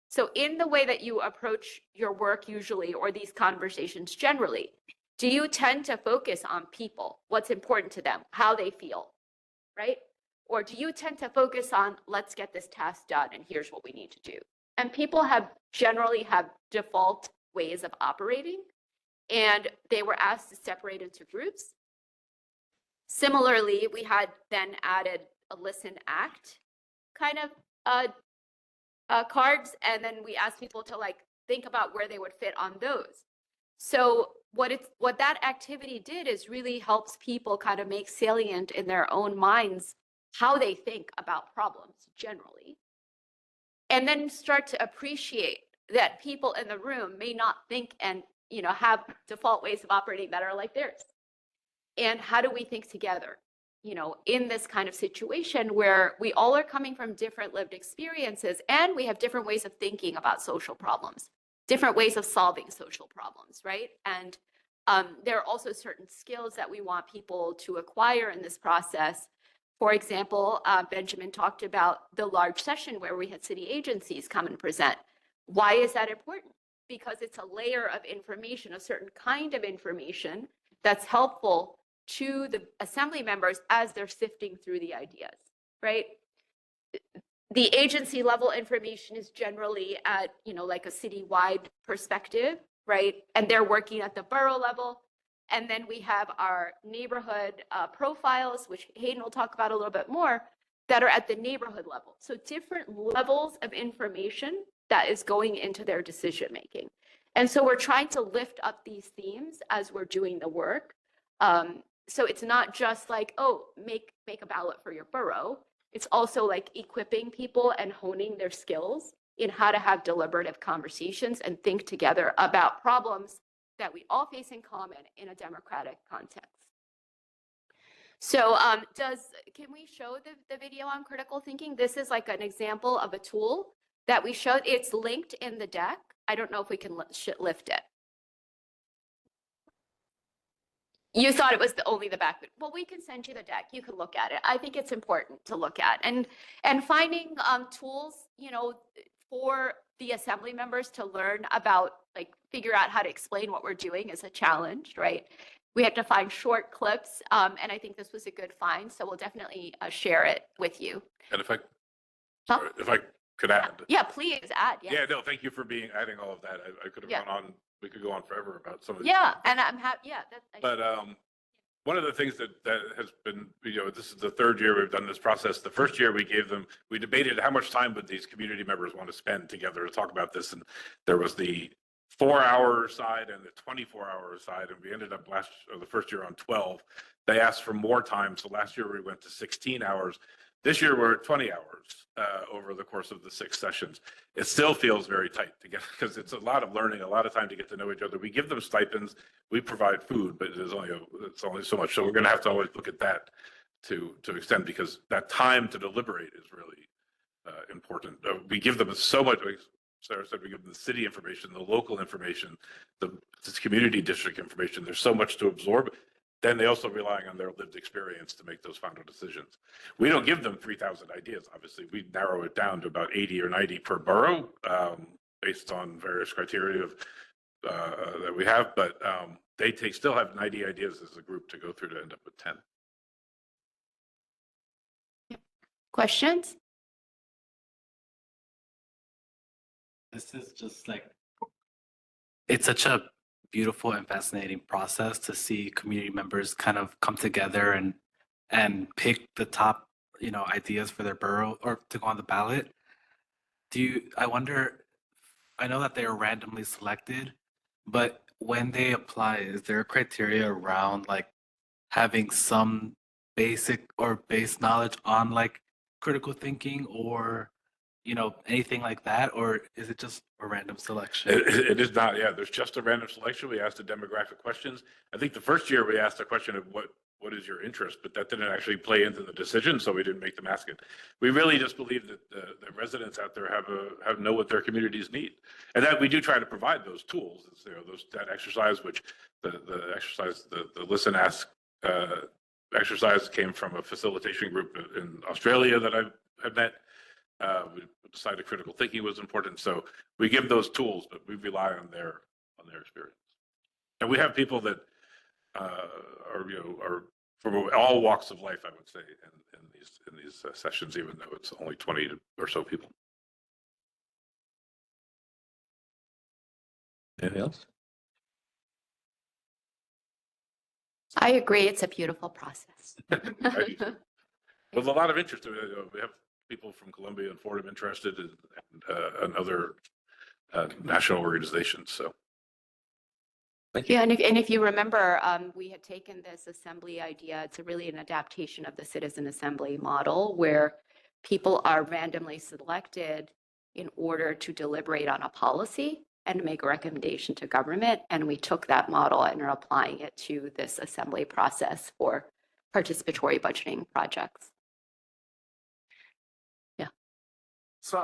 So in the way that you approach your work usually, or these conversations generally, do you tend to focus on people, what's important to them, how they feel, right? Or do you tend to focus on, let's get this task done and here's what we need to do? And people generally have default ways of operating, and they were asked to separate into groups. Similarly, we had then added a listen, act kind of cards, and then we asked people to like think about where they would fit on those. So what that activity did is really helps people kind of make salient in their own minds how they think about problems generally, and then start to appreciate that people in the room may not think and have default ways of operating that are like theirs. And how do we think together, in this kind of situation where we all are coming from different lived experiences and we have different ways of thinking about social problems, different ways of solving social problems, right? And there are also certain skills that we want people to acquire in this process. For example, Benjamin talked about the large session where we had city agencies come and present. Why is that important? Because it's a layer of information, a certain kind of information that's helpful to the assembly members as they're sifting through the ideas, right? The agency level information is generally at, like a citywide perspective, right? And they're working at the borough level. And then we have our neighborhood profiles, which Hayden will talk about a little bit more, that are at the neighborhood level. So different levels of information that is going into their decision making. And so we're trying to lift up these themes as we're doing the work. So it's not just like, oh, make a ballot for your borough. It's also like equipping people and honing their skills in how to have deliberative conversations and think together about problems that we all face in common in a democratic context. So can we show the video on critical thinking? This is like an example of a tool that we showed. It's linked in the deck. I don't know if we can lift it. You thought it was only the back. Well, we can send you the deck. You can look at it. I think it's important to look at. And finding tools, for the assembly members to learn about, like, figure out how to explain what we're doing is a challenge, right? We have to find short clips, and I think this was a good find. So we'll definitely share it with you. And if I could add. Yeah, please add. Yeah, no, thank you for adding all of that. I could have gone on, we could go on forever about some of these. Yeah, and I'm happy, yeah. But one of the things that has been, this is the third year we've done this process. The first year we debated how much time would these community members want to spend together to talk about this. And there was the 4-hour side and the 24-hour side. And we ended up the first year on 12. They asked for more time. So last year we went to 16 hours. This year we're at 20 hours over the course of the 6 sessions. It still feels very tight to get, because it's a lot of learning, a lot of time to get to know each other. We give them stipends, we provide food, but it's only so much. So we're going to have to always look at that to extend, because that time to deliberate is really important. We give them so much. Sarah said we give them the city information, the local information, the community district information. There's so much to absorb. Then they also relying on their lived experience to make those final decisions. We don't give them 3,000 ideas. Obviously, we narrow it down to about 80 or 90 per borough, based on various criteria that we have. But they still have 90 ideas as a group to go through to end up with 10. Questions? This is just like, it's such a beautiful and fascinating process to see community members kind of come together and pick the top, ideas for their borough or to go on the ballot. I wonder, I know that they are randomly selected, but when they apply, is there a criteria around like having some basic or base knowledge on like critical thinking or, anything like that? Or is it just a random selection? It is not, yeah, there's just a random selection. We asked the demographic questions. I think the first year we asked the question of what is your interest, but that didn't actually play into the decision, so we didn't make them ask it. We really just believe that the residents out there know what their communities need. And that we do try to provide those tools, that exercise, which the exercise, the listen, ask, exercise came from a facilitation group in Australia that I have met. We decided critical thinking was important, so we give those tools, but we rely on their experience. And we have people that are from all walks of life, I would say, in these sessions, even though it's only 20 or so people. Anything else? I agree. It's a beautiful process. There's a lot of interest. We have people from Columbia and Fordham interested and other national organizations. So, thank you. Yeah, and if you remember, we had taken this assembly idea. It's really an adaptation of the citizen assembly model where people are randomly selected in order to deliberate on a policy and make a recommendation to government. And we took that model and are applying it to this assembly process for participatory budgeting projects. Yeah. So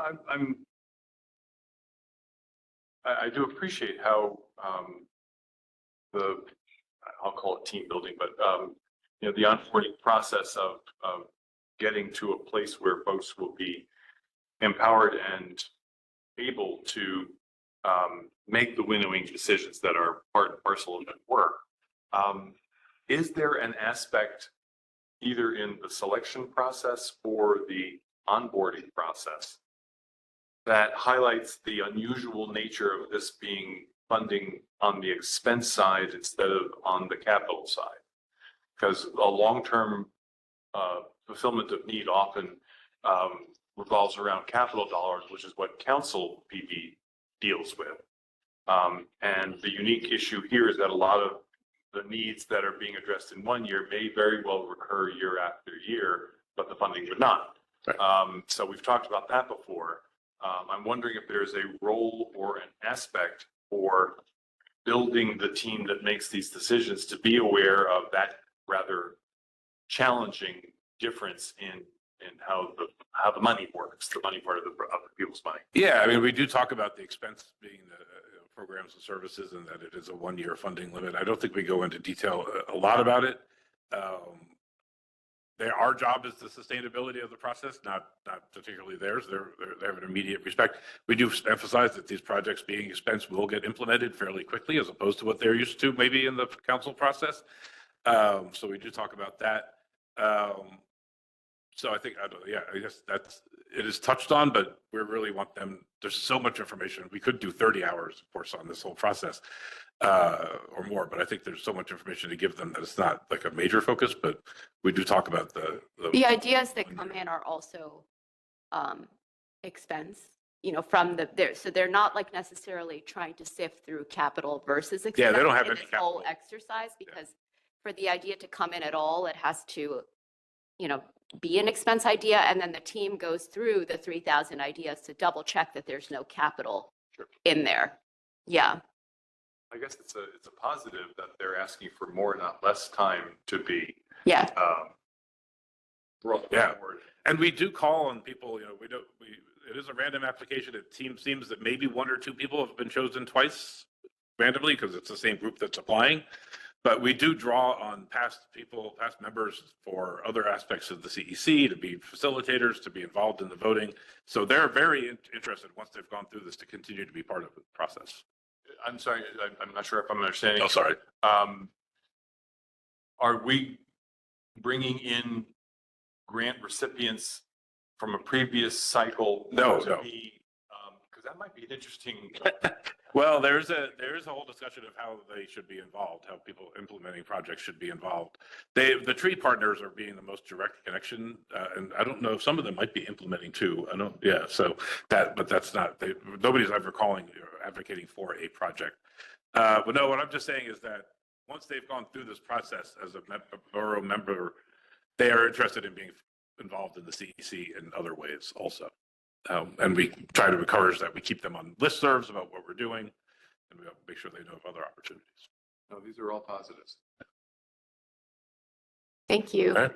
I do appreciate how I'll call it team building, but the onboarding process of getting to a place where folks will be empowered and able to make the winnowing decisions that are part and parcel of that work. Is there an aspect either in the selection process or the onboarding process that highlights the unusual nature of this being funding on the expense side instead of on the capital side? Because a long-term fulfillment of need often revolves around capital dollars, which is what council PD deals with. And the unique issue here is that a lot of the needs that are being addressed in one year may very well recur year after year, but the funding would not. Right. So we've talked about that before. I'm wondering if there's a role or an aspect for building the team that makes these decisions to be aware of that rather challenging difference in how the money works, the money part of the people's money. Yeah, I mean, we do talk about the expense being the programs and services and that it is a one-year funding limit. I don't think we go into detail a lot about it. Our job is the sustainability of the process, not particularly theirs. They have an immediate respect. We do emphasize that these projects being expensed will get implemented fairly quickly as opposed to what they're used to maybe in the council process. So we do talk about that. So I think, I guess it is touched on, but we really want them, there's so much information. We could do 30 hours, of course, on this whole process or more, but I think there's so much information to give them that it's not like a major focus, but we do talk about the ideas that come in are also expense, from so they're not like necessarily trying to sift through capital versus expense. Yeah, they don't have in any this whole exercise because for the idea to come in at all, it has to, be an expense idea, and then the team goes through the 3,000 ideas to double check that there's no capital in there. Yeah. I guess it's a positive that they're asking for more, not less time to be brought forward. And we do call on people, it is a random application. It seems that maybe one or two people have been chosen twice randomly because it's the same group that's applying. But we do draw on past members for other aspects of the CEC to be facilitators, to be involved in the voting. So they're very interested once they've gone through this to continue to be part of the process. I'm sorry, I'm not sure if I'm understanding. Oh, sorry. Are we bringing in grant recipients from a previous cycle? No. Because that might be an interesting. Well, there is a whole discussion of how they should be involved, how people implementing projects should be involved. The TRIE partners are being the most direct connection, and I don't know if some of them might be implementing too. I don't. Yeah. So but that's not. Nobody's ever calling or advocating for a project. But no, what I'm just saying is that once they've gone through this process as a borough member, they are interested in being involved in the CEC in other ways also. And we try to encourage that we keep them on listservs about what we're doing, and we make sure they know of other opportunities. No, these are all positives. Thank you. All right.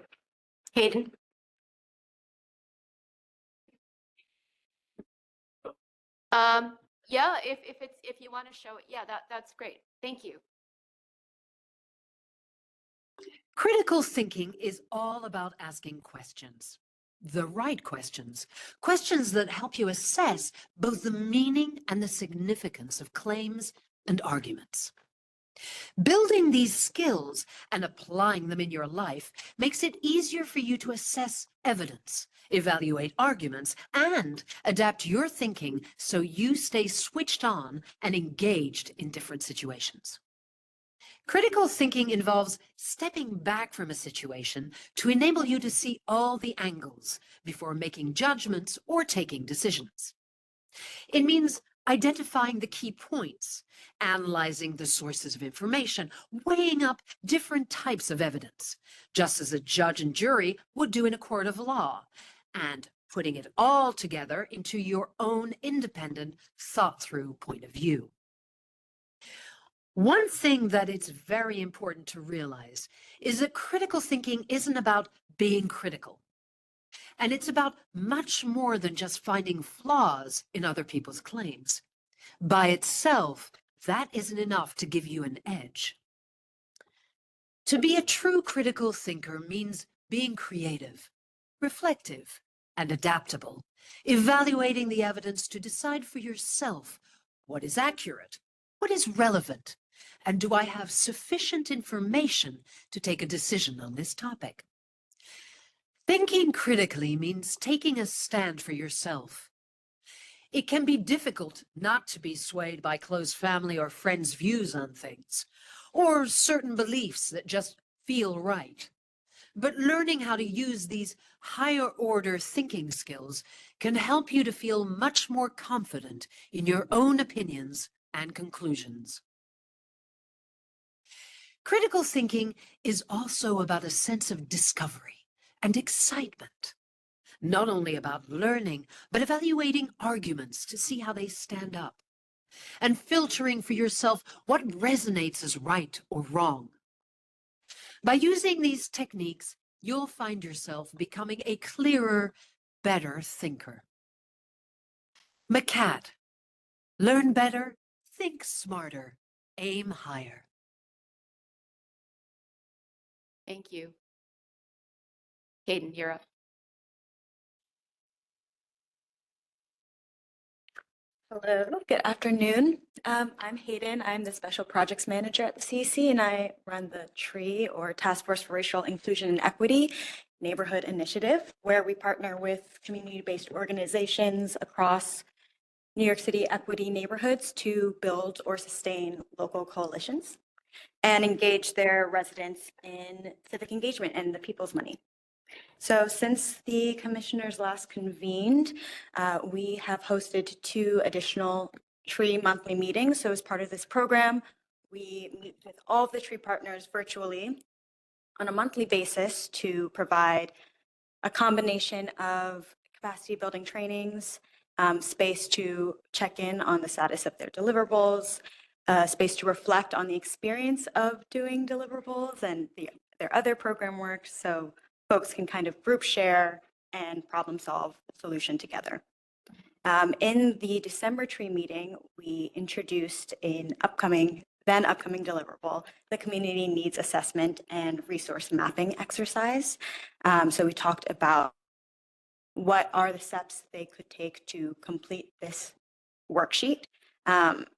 Hayden? Yeah, if you want to show it, yeah, that's great. Thank you. Critical thinking is all about asking questions, the right questions, questions that help you assess both the meaning and the significance of claims and arguments. Building these skills and applying them in your life makes it easier for you to assess evidence, evaluate arguments, and adapt your thinking so you stay switched on and engaged in different situations. Critical thinking involves stepping back from a situation to enable you to see all the angles before making judgments or taking decisions. It means identifying the key points, analyzing the sources of information, weighing up different types of evidence, just as a judge and jury would do in a court of law, and putting it all together into your own independent, thought-through point of view. One thing that it's very important to realize is that critical thinking isn't about being critical. And it's about much more than just finding flaws in other people's claims. By itself, that isn't enough to give you an edge. To be a true critical thinker means being creative, reflective, and adaptable, evaluating the evidence to decide for yourself what is accurate, what is relevant, and do I have sufficient information to take a decision on this topic? Thinking critically means taking a stand for yourself. It can be difficult not to be swayed by close family or friends' views on things, or certain beliefs that just feel right. But learning how to use these higher order thinking skills can help you to feel much more confident in your own opinions and conclusions. Critical thinking is also about a sense of discovery and excitement. Not only about learning, but evaluating arguments to see how they stand up, and filtering for yourself what resonates as right or wrong. By using these techniques, you'll find yourself becoming a clearer, better thinker. McCat, learn better, think smarter, aim higher. Thank you. Hayden, you're up. Hello, good afternoon. I'm Hayden. I'm the Special Projects Manager at the CEC, and I run the TRIE, or Task Force for Racial Inclusion and Equity Neighborhood Initiative, where we partner with community-based organizations across New York City equity neighborhoods to build or sustain local coalitions and engage their residents in civic engagement and the people's money. So since the commissioners last convened, we have hosted 2 additional TRIE monthly meetings. So as part of this program, we meet with all of the TRIE partners virtually on a monthly basis to provide a combination of capacity building trainings, space to check in on the status of their deliverables, space to reflect on the experience of doing deliverables and their other program work. So folks can kind of group share and problem solve the solution together. In the December TRIE meeting, we introduced an upcoming deliverable, the Community Needs Assessment and Resource Mapping exercise. So we talked about what are the steps they could take to complete this worksheet,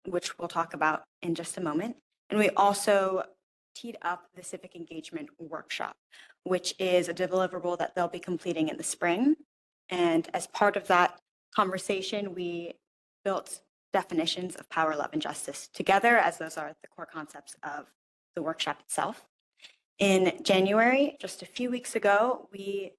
which we'll talk about in just a moment. And we also teed up the Civic Engagement Workshop, which is a deliverable that they'll be completing in the spring. And as part of that conversation, we built definitions of power, love, and justice together, as those are the core concepts of the workshop itself. In January, just a few weeks ago, we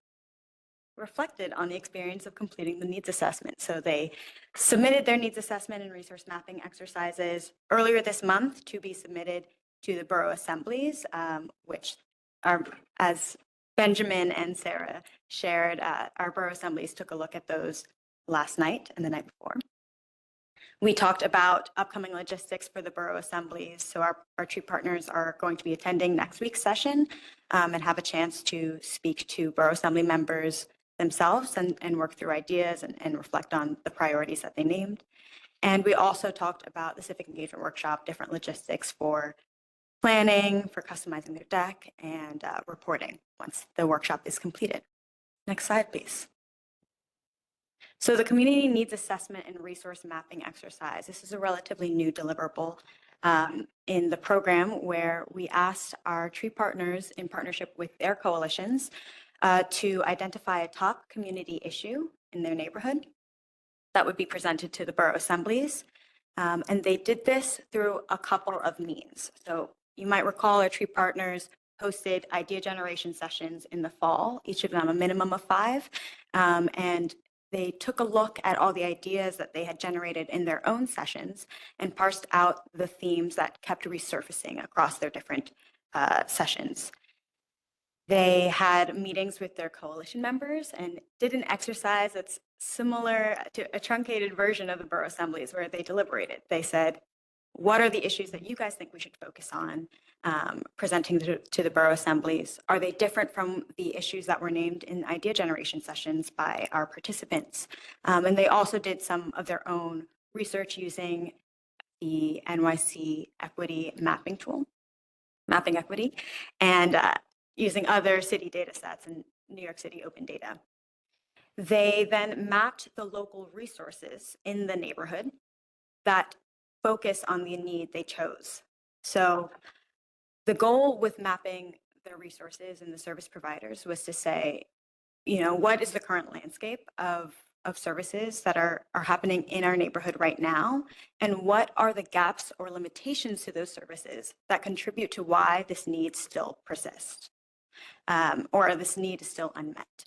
reflected on the experience of completing the needs assessment. So they submitted their needs assessment and resource mapping exercises earlier this month to be submitted to the borough assemblies, which are, as Benjamin and Sarah shared, our borough assemblies took a look at those last night and the night before. We talked about upcoming logistics for the borough assemblies. So our TRIE partners are going to be attending next week's session and have a chance to speak to borough assembly members themselves and work through ideas and reflect on the priorities that they named. And we also talked about the civic engagement workshop, different logistics for planning, for customizing their deck, and reporting once the workshop is completed. Next slide, please. So the community needs assessment and resource mapping exercise. This is a relatively new deliverable in the program where we asked our TRIE partners in partnership with their coalitions to identify a top community issue in their neighborhood that would be presented to the borough assemblies. And they did this through a couple of means. So you might recall our TRIE partners hosted idea generation sessions in the fall, each of them a minimum of 5. And they took a look at all the ideas that they had generated in their own sessions and parsed out the themes that kept resurfacing across their different sessions. They had meetings with their coalition members and did an exercise that's similar to a truncated version of the borough assemblies where they deliberated. They said, what are the issues that you guys think we should focus on presenting to the borough assemblies? Are they different from the issues that were named in idea generation sessions by our participants? And they also did some of their own research using the NYC equity mapping tool, mapping equity, and using other city data sets and New York City open data. They then mapped the local resources in the neighborhood that focus on the need they chose. So the goal with mapping the resources and the service providers was to say, you know, what is the current landscape of services that are happening in our neighborhood right now? And what are the gaps or limitations to those services that contribute to why this need still persists or this need is still unmet?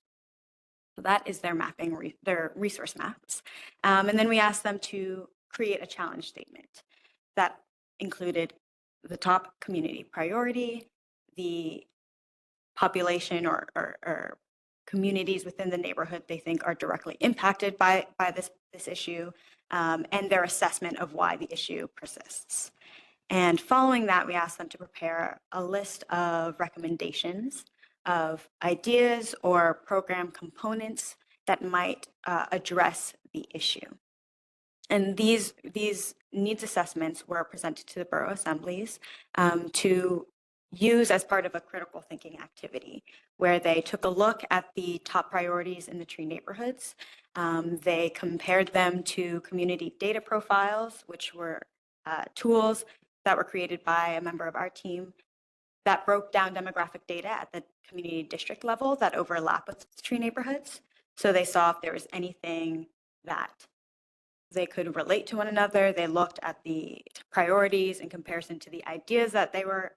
So that is their mapping, their resource maps. And then we asked them to create a challenge statement that included the top community priority, the population or communities within the neighborhood they think are directly impacted by this issue, and their assessment of why the issue persists. And following that, we asked them to prepare a list of recommendations of ideas or program components that might address the issue. And these needs assessments were presented to the borough assemblies to use as part of a critical thinking activity where they took a look at the top priorities in the TRIE neighborhoods. They compared them to community data profiles, which were tools that were created by a member of our team that broke down demographic data at the community district level that overlap with TRIE neighborhoods. So they saw if there was anything that they could relate to one another. They looked at the priorities in comparison to the ideas that they were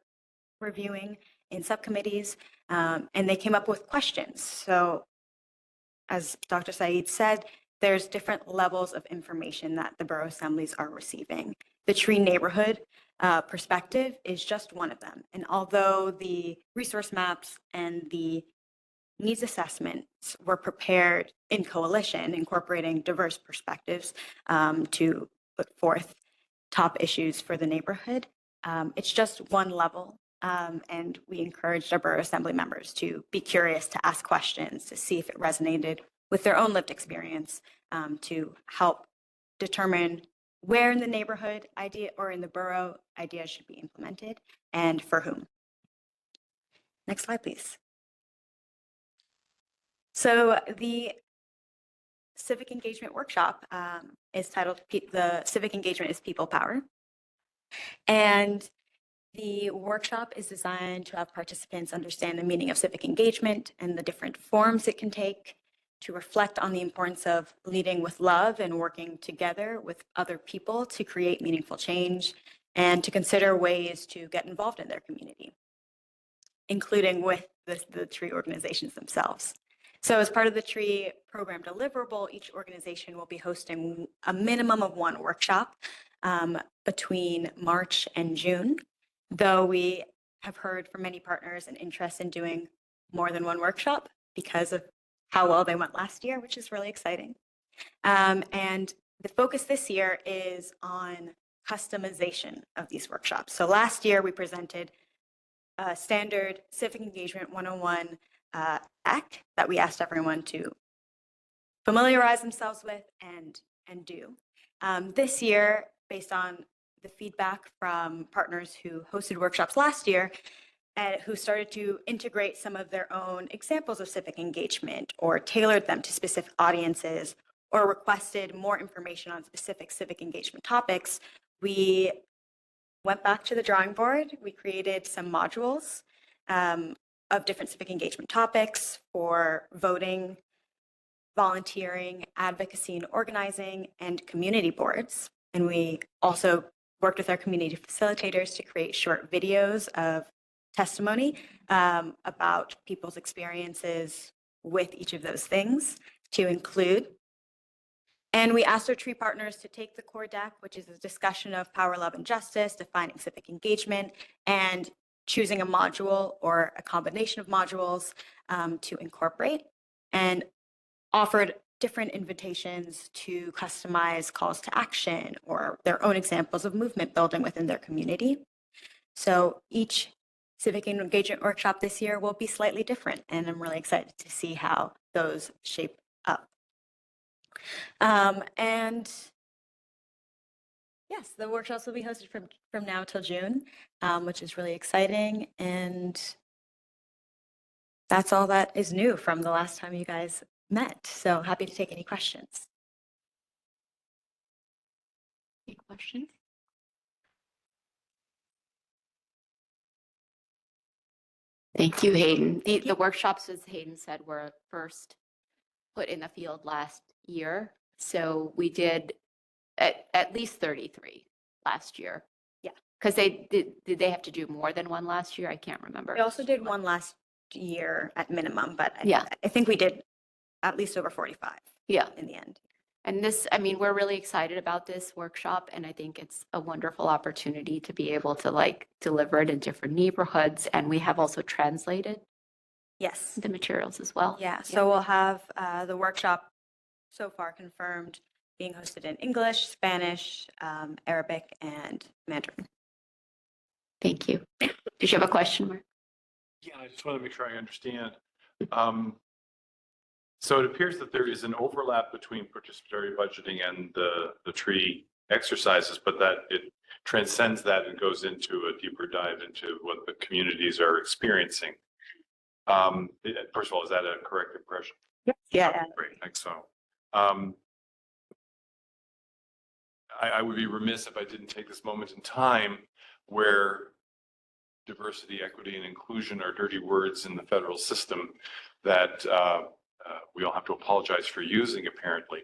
reviewing in subcommittees, and they came up with questions. So as Dr. Saeed said, there's different levels of information that the borough assemblies are receiving. The TRIE neighborhood perspective is just one of them. And although the resource maps and the needs assessments were prepared in coalition, incorporating diverse perspectives to put forth top issues for the neighborhood, it's just one level. And we encouraged our borough assembly members to be curious, to ask questions, to see if it resonated with their own lived experience, to help determine where in the neighborhood idea or in the borough ideas should be implemented and for whom. Next slide, please. So the Civic Engagement Workshop is titled, the Civic Engagement is People Power. And the workshop is designed to have participants understand the meaning of civic engagement and the different forms it can take, to reflect on the importance of leading with love and working together with other people to create meaningful change, and to consider ways to get involved in their community, including with the TRIE organizations themselves. So as part of the TRIE program deliverable, each organization will be hosting a minimum of one workshop between March and June, though we have heard from many partners an interest in doing more than one workshop because of how well they went last year, which is really exciting. And the focus this year is on customization of these workshops. So last year we presented a standard Civic Engagement 101 act that we asked everyone to familiarize themselves with and do. This year, based on the feedback from partners who hosted workshops last year, and who started to integrate some of their own examples of civic engagement or tailored them to specific audiences or requested more information on specific civic engagement topics, we went back to the drawing board. We created some modules of different civic engagement topics for voting, volunteering, advocacy and organizing, and community boards. And we also worked with our community facilitators to create short videos of testimony about people's experiences with each of those things to include. And we asked our TRIE partners to take the core deck, which is a discussion of power, love, and justice, defining civic engagement, and choosing a module or a combination of modules to incorporate, and offered different invitations to customize calls to action or their own examples of movement building within their community. So each civic engagement workshop this year will be slightly different, and I'm really excited to see how those shape up. And yes, the workshops will be hosted from now till June, which is really exciting. And that's all that is new from the last time you guys met. So happy to take any questions. Any questions? Thank you, Hayden. The workshops, as Hayden said, were first put in the field last year. So we did at least 33 last year. Yeah. Because did they have to do more than one last year? I can't remember. We also did one last year at minimum, but Yeah. I think we did at least over 45 in the end. And this, I mean, we're really excited about this workshop, and I think it's a wonderful opportunity to be able to like deliver it in different neighborhoods. And we have also translated Yes. the materials as well. Yeah, so we'll have the workshop so far confirmed being hosted in English, Spanish, Arabic, and Mandarin. Thank you. Did you have a question, Mark? Yeah, I just want to make sure I understand. So it appears that there is an overlap between participatory budgeting and the TRIE exercises, but that it transcends that and goes into a deeper dive into what the communities are experiencing. First of all, is that a correct impression? Yeah. Great, thanks. So I would be remiss if I didn't take this moment in time where diversity, equity, and inclusion are dirty words in the federal system that we all have to apologize for using, apparently.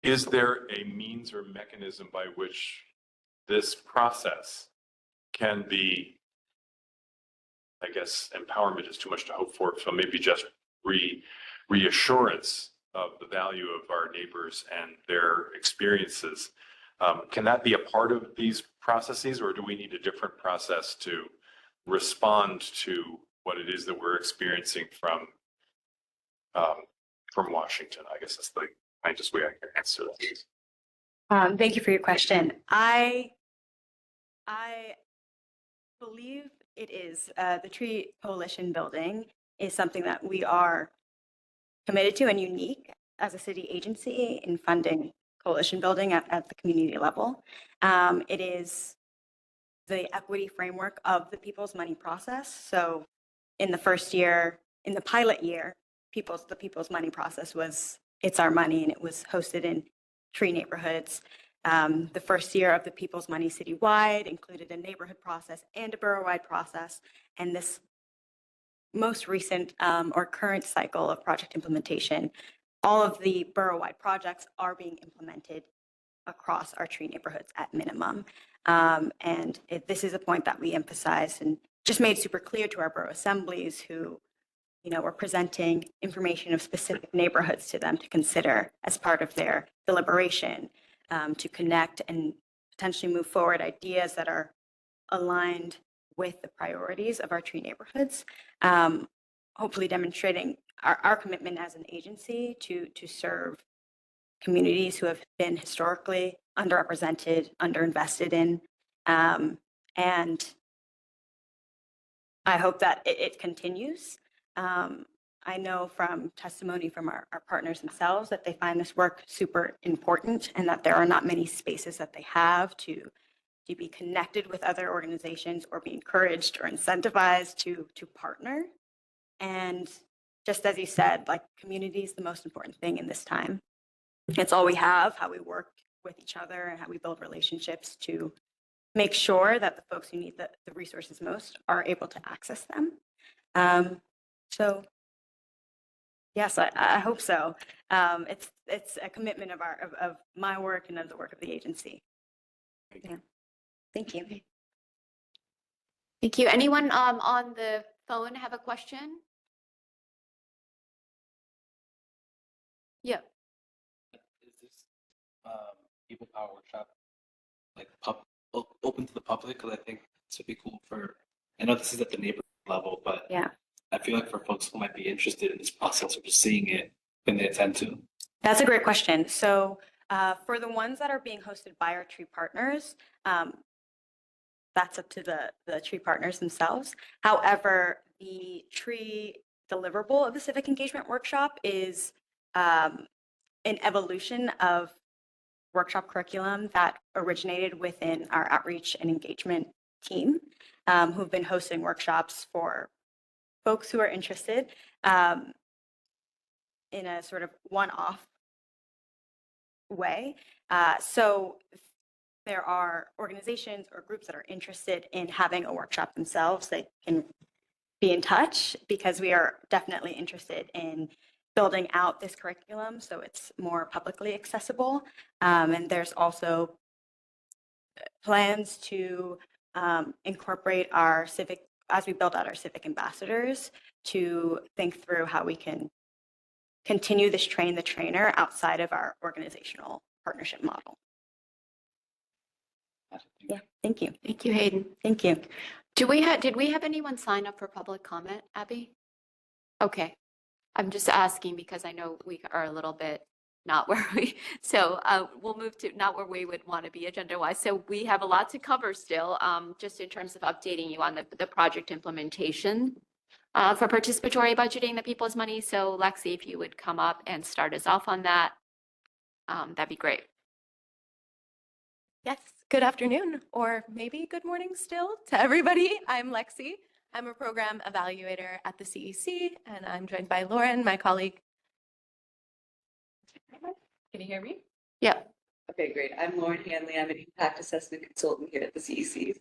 Is there a means or mechanism by which this process can be, I guess empowerment is too much to hope for, so maybe just reassurance of the value of our neighbors and their experiences? Can that be a part of these processes, or do we need a different process to respond to what it is that we're experiencing from Washington? I guess that's the kindest way I can answer that. Thank you for your question. I believe it is the TRIE coalition building is something that we are committed to and unique as a city agency in funding coalition building at the community level. It is the equity framework of the people's money process. So in the first year, in the pilot year, the people's money process was It's Our Money, and it was hosted in TRIE neighborhoods. The first year of the People's Money citywide included a neighborhood process and a borough-wide process. And this most recent or current cycle of project implementation, all of the borough-wide projects are being implemented across our TRIE neighborhoods at minimum. And this is a point that we emphasized and just made super clear to our borough assemblies who we're presenting information of specific neighborhoods to them to consider as part of their deliberation, to connect and potentially move forward ideas that are aligned with the priorities of our TRIE neighborhoods, hopefully demonstrating our commitment as an agency to serve communities who have been historically underrepresented, underinvested in. And I hope that it continues. I know from testimony from our partners themselves that they find this work super important and that there are not many spaces that they have to be connected with other organizations or be encouraged or incentivized to partner. And just as you said, like, community is the most important thing in this time. It's all we have, how we work with each other and how we build relationships to make sure that the folks who need the resources most are able to access them. So yes, I hope so. It's a commitment of my work and of the work of the agency. Yeah. Thank you. Thank you. Anyone on the phone have a question? Yeah. Is this people power workshop like open to the public? Because I think this would be cool for, I know this is at the neighborhood level, but yeah, I feel like for folks who might be interested in this process or just seeing it, can they attend to? That's a great question. So for the ones that are being hosted by our TRIE partners, that's up to the TRIE partners themselves. However, the TRIE deliverable of the Civic Engagement Workshop is an evolution of workshop curriculum that originated within our outreach and engagement team, who've been hosting workshops for folks who are interested in a sort of one-off way. So there are organizations or groups that are interested in having a workshop themselves. They can be in touch because we are definitely interested in building out this curriculum so it's more publicly accessible. And there's also plans to incorporate our civic, as we build out our civic ambassadors, to think through how we can continue this train the trainer outside of our organizational partnership model. Yeah, thank you. Thank you, Hayden. Thank you. Did we have anyone sign up for public comment, Abby? Okay. I'm just asking because I know we are a little bit not where so we'll move to not where we would want to be agenda-wise. So we have a lot to cover still, just in terms of updating you on the project implementation for participatory budgeting the people's money. So Lexi, if you would come up and start us off on that, that'd be great. Yes, good afternoon, or maybe good morning still to everybody. I'm Lexi. I'm a program evaluator at the CEC, and I'm joined by Lauren, my colleague. Can you hear me? Yeah. Okay, great. I'm Lauren Hanley. I'm an impact assessment consultant here at the CEC.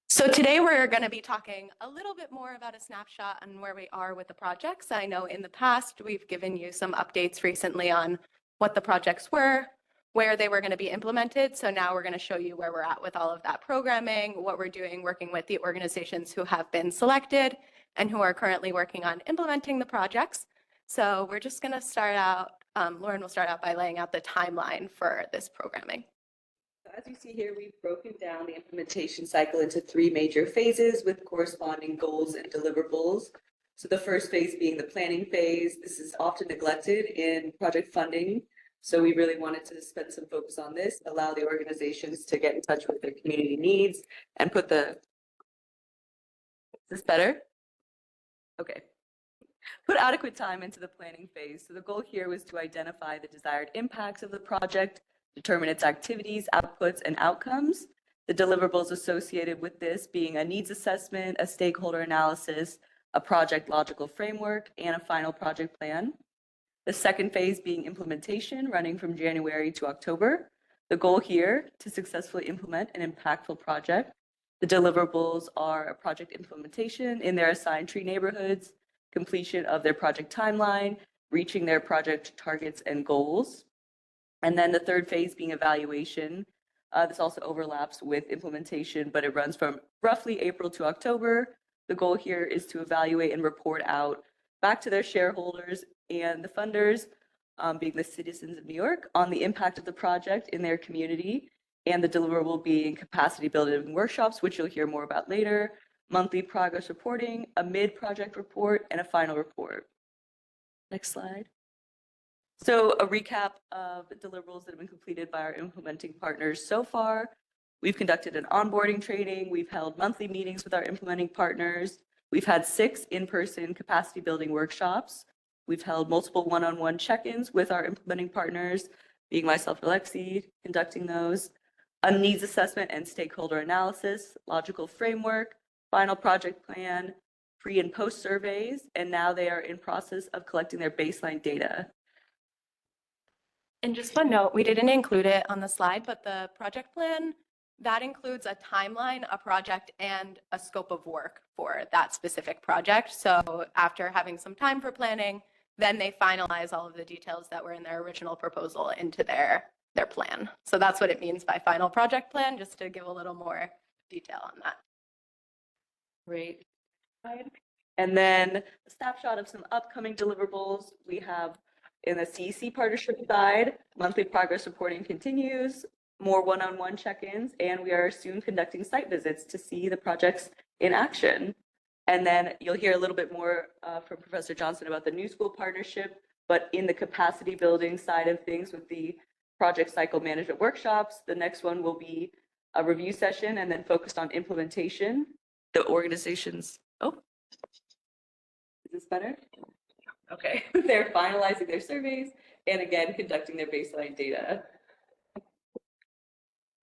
So today we're going to be talking a little bit more about a snapshot on where we are with the projects. I know in the past we've given you some updates recently on what the projects were, where they were going to be implemented. So now we're going to show you where we're at with all of that programming, what we're doing working with the organizations who have been selected and who are currently working on implementing the projects. So we're just going to start out, Lauren will start out by laying out the timeline for this programming. As you see here, we've broken down the implementation cycle into 3 major phases with corresponding goals and deliverables. So the first phase being the planning phase. This is often neglected in project funding. So we really wanted to spend some focus on this, allow the organizations to get in touch with their community needs and put the, is this better? Okay. Put adequate time into the planning phase. So the goal here was to identify the desired impacts of the project, determine its activities, outputs, and outcomes. The deliverables associated with this being a needs assessment, a stakeholder analysis, a project logical framework, and a final project plan. The second phase being implementation, running from January to October. The goal here to successfully implement an impactful project. The deliverables are a project implementation in their assigned TRIE neighborhoods, completion of their project timeline, reaching their project targets and goals. And then the third phase being evaluation. This also overlaps with implementation, but it runs from roughly April to October. The goal here is to evaluate and report out back to their shareholders and the funders, being the citizens of New York, on the impact of the project in their community, and the deliverable being capacity building workshops, which you'll hear more about later, monthly progress reporting, a mid-project report, and a final report. Next slide. So a recap of the deliverables that have been completed by our implementing partners so far. We've conducted an onboarding training. We've held monthly meetings with our implementing partners. We've had 6 in-person capacity building workshops. We've held multiple one-on-one check-ins with our implementing partners, being myself and Alexi, conducting those. A needs assessment and stakeholder analysis, logical framework, final project plan, pre and post surveys, and now they are in process of collecting their baseline data. And just one note, we didn't include it on the slide, but the project plan, that includes a timeline, a project, and a scope of work for that specific project. So after having some time for planning, then they finalize all of the details that were in their original proposal into their plan. So that's what it means by final project plan, just to give a little more detail on that. Great. And then a snapshot of some upcoming deliverables. We have in the CEC partnership side, monthly progress reporting continues, more one-on-one check-ins, and we are soon conducting site visits to see the projects in action. And then you'll hear a little bit more from Professor Johnson about the New School partnership, but in the capacity building side of things with the project cycle management workshops, the next one will be a review session and then focused on implementation. The organizations, is this better? Okay, they're finalizing their surveys and again, conducting their baseline data.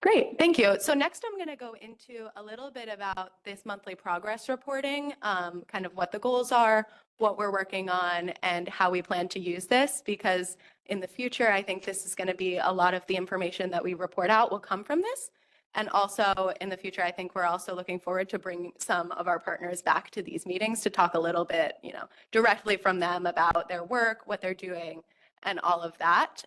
Great, thank you. So next I'm going to go into a little bit about this monthly progress reporting, kind of what the goals are, what we're working on, and how we plan to use this, because in the future, I think this is going to be a lot of the information that we report out will come from this. And also in the future, I think we're also looking forward to bring some of our partners back to these meetings to talk a little bit, directly from them about their work, what they're doing, and all of that.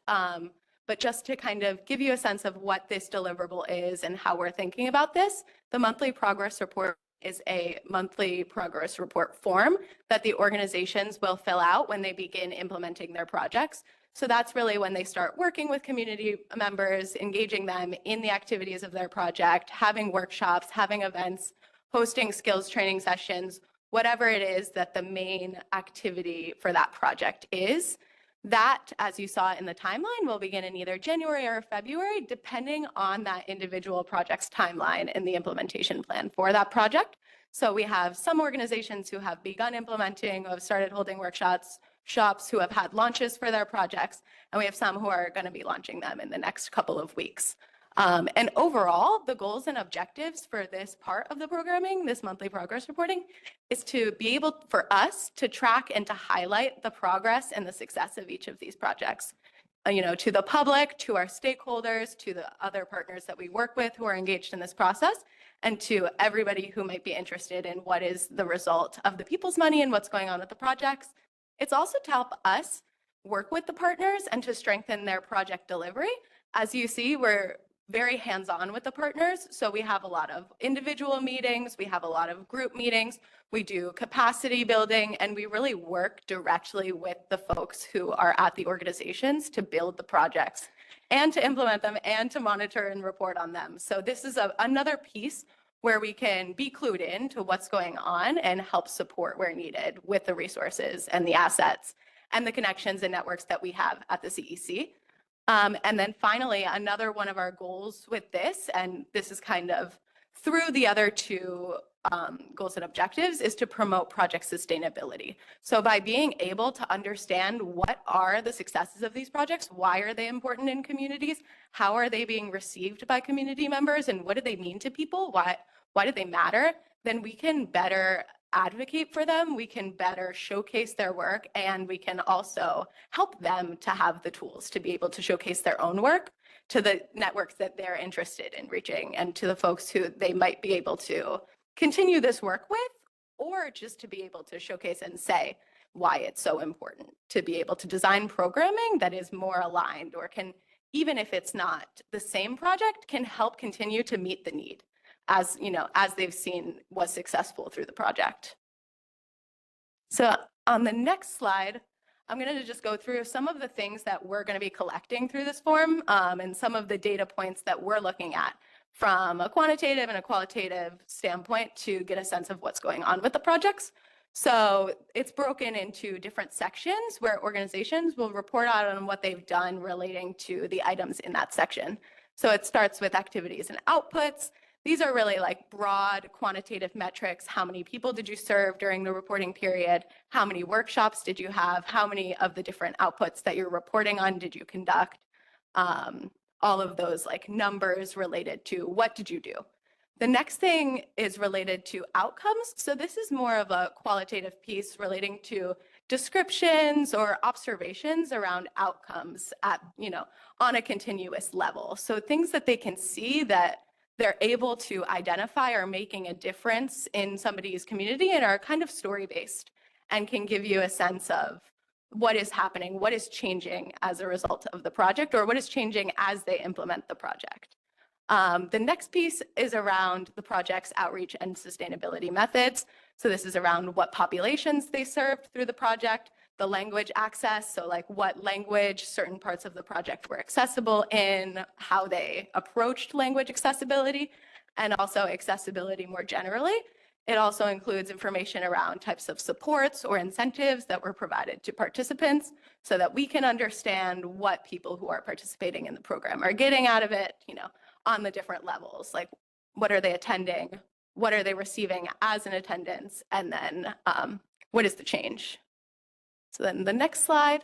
But just to kind of give you a sense of what this deliverable is and how we're thinking about this, the monthly progress report is a monthly progress report form that the organizations will fill out when they begin implementing their projects. So that's really when they start working with community members, engaging them in the activities of their project, having workshops, having events, hosting skills training sessions, whatever it is that the main activity for that project is. That, as you saw in the timeline, will begin in either January or February, depending on that individual project's timeline and the implementation plan for that project. So we have some organizations who have begun implementing, who have started holding workshops, who have had launches for their projects, and we have some who are going to be launching them in the next couple of weeks. And overall, the goals and objectives for this part of the programming, this monthly progress reporting, is to be able for us to track and to highlight the progress and the success of each of these projects, to the public, to our stakeholders, to the other partners that we work with who are engaged in this process, and to everybody who might be interested in what is the result of the people's money and what's going on with the projects. It's also to help us work with the partners and to strengthen their project delivery. As you see, we're very hands-on with the partners. So we have a lot of individual meetings, we have a lot of group meetings, we do capacity building, and we really work directly with the folks who are at the organizations to build the projects and to implement them and to monitor and report on them. So this is another piece where we can be clued in to what's going on and help support where needed with the resources and the assets and the connections and networks that we have at the CEC. And then finally, another one of our goals with this, and this is kind of through the other two goals and objectives, is to promote project sustainability. So by being able to understand what are the successes of these projects, why are they important in communities, how are they being received by community members, and what do they mean to people, why do they matter, then we can better advocate for them, we can better showcase their work, and we can also help them to have the tools to be able to showcase their own work to the networks that they're interested in reaching and to the folks who they might be able to continue this work with, or just to be able to showcase and say why it's so important to be able to design programming that is more aligned or can, even if it's not the same project, can help continue to meet the need as, as they've seen was successful through the project. So on the next slide, I'm going to just go through some of the things that we're going to be collecting through this form and some of the data points that we're looking at from a quantitative and a qualitative standpoint to get a sense of what's going on with the projects. So it's broken into different sections where organizations will report out on what they've done relating to the items in that section. So it starts with activities and outputs. These are really like broad quantitative metrics. How many people did you serve during the reporting period? How many workshops did you have? How many of the different outputs that you're reporting on did you conduct? All of those like numbers related to what did you do? The next thing is related to outcomes. So this is more of a qualitative piece relating to descriptions or observations around outcomes at, on a continuous level. So things that they can see that they're able to identify are making a difference in somebody's community and are kind of story-based and can give you a sense of what is happening, what is changing as a result of the project, or what is changing as they implement the project. The next piece is around the project's outreach and sustainability methods. So this is around what populations they served through the project, the language access, so like what language certain parts of the project were accessible in, how they approached language accessibility, and also accessibility more generally. It also includes information around types of supports or incentives that were provided to participants so that we can understand what people who are participating in the program are getting out of it, on the different levels, like what are they attending, what are they receiving as an attendance, and then what is the change. So then the next slide,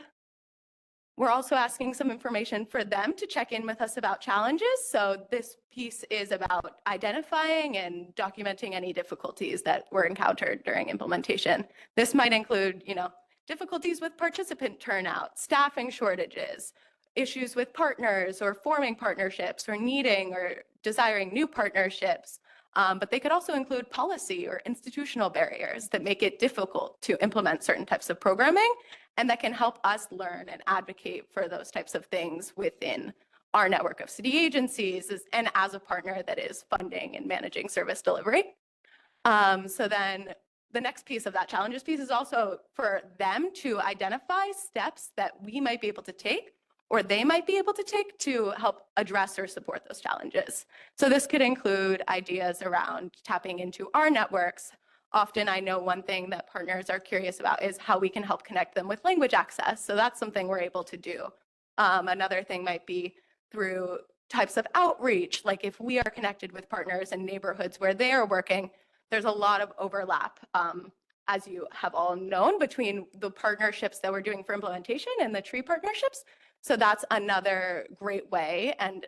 we're also asking some information for them to check in with us about challenges. So this piece is about identifying and documenting any difficulties that were encountered during implementation. This might include, difficulties with participant turnout, staffing shortages, issues with partners or forming partnerships or needing or desiring new partnerships. But they could also include policy or institutional barriers that make it difficult to implement certain types of programming and that can help us learn and advocate for those types of things within our network of city agencies and as a partner that is funding and managing service delivery. So then the next piece of that challenges piece is also for them to identify steps that we might be able to take or they might be able to take to help address or support those challenges. So this could include ideas around tapping into our networks. Often I know one thing that partners are curious about is how we can help connect them with language access. So that's something we're able to do. Another thing might be through types of outreach, like if we are connected with partners in neighborhoods where they are working, there's a lot of overlap, as you have all known, between the partnerships that we're doing for implementation and the TRIE partnerships. So that's another great way and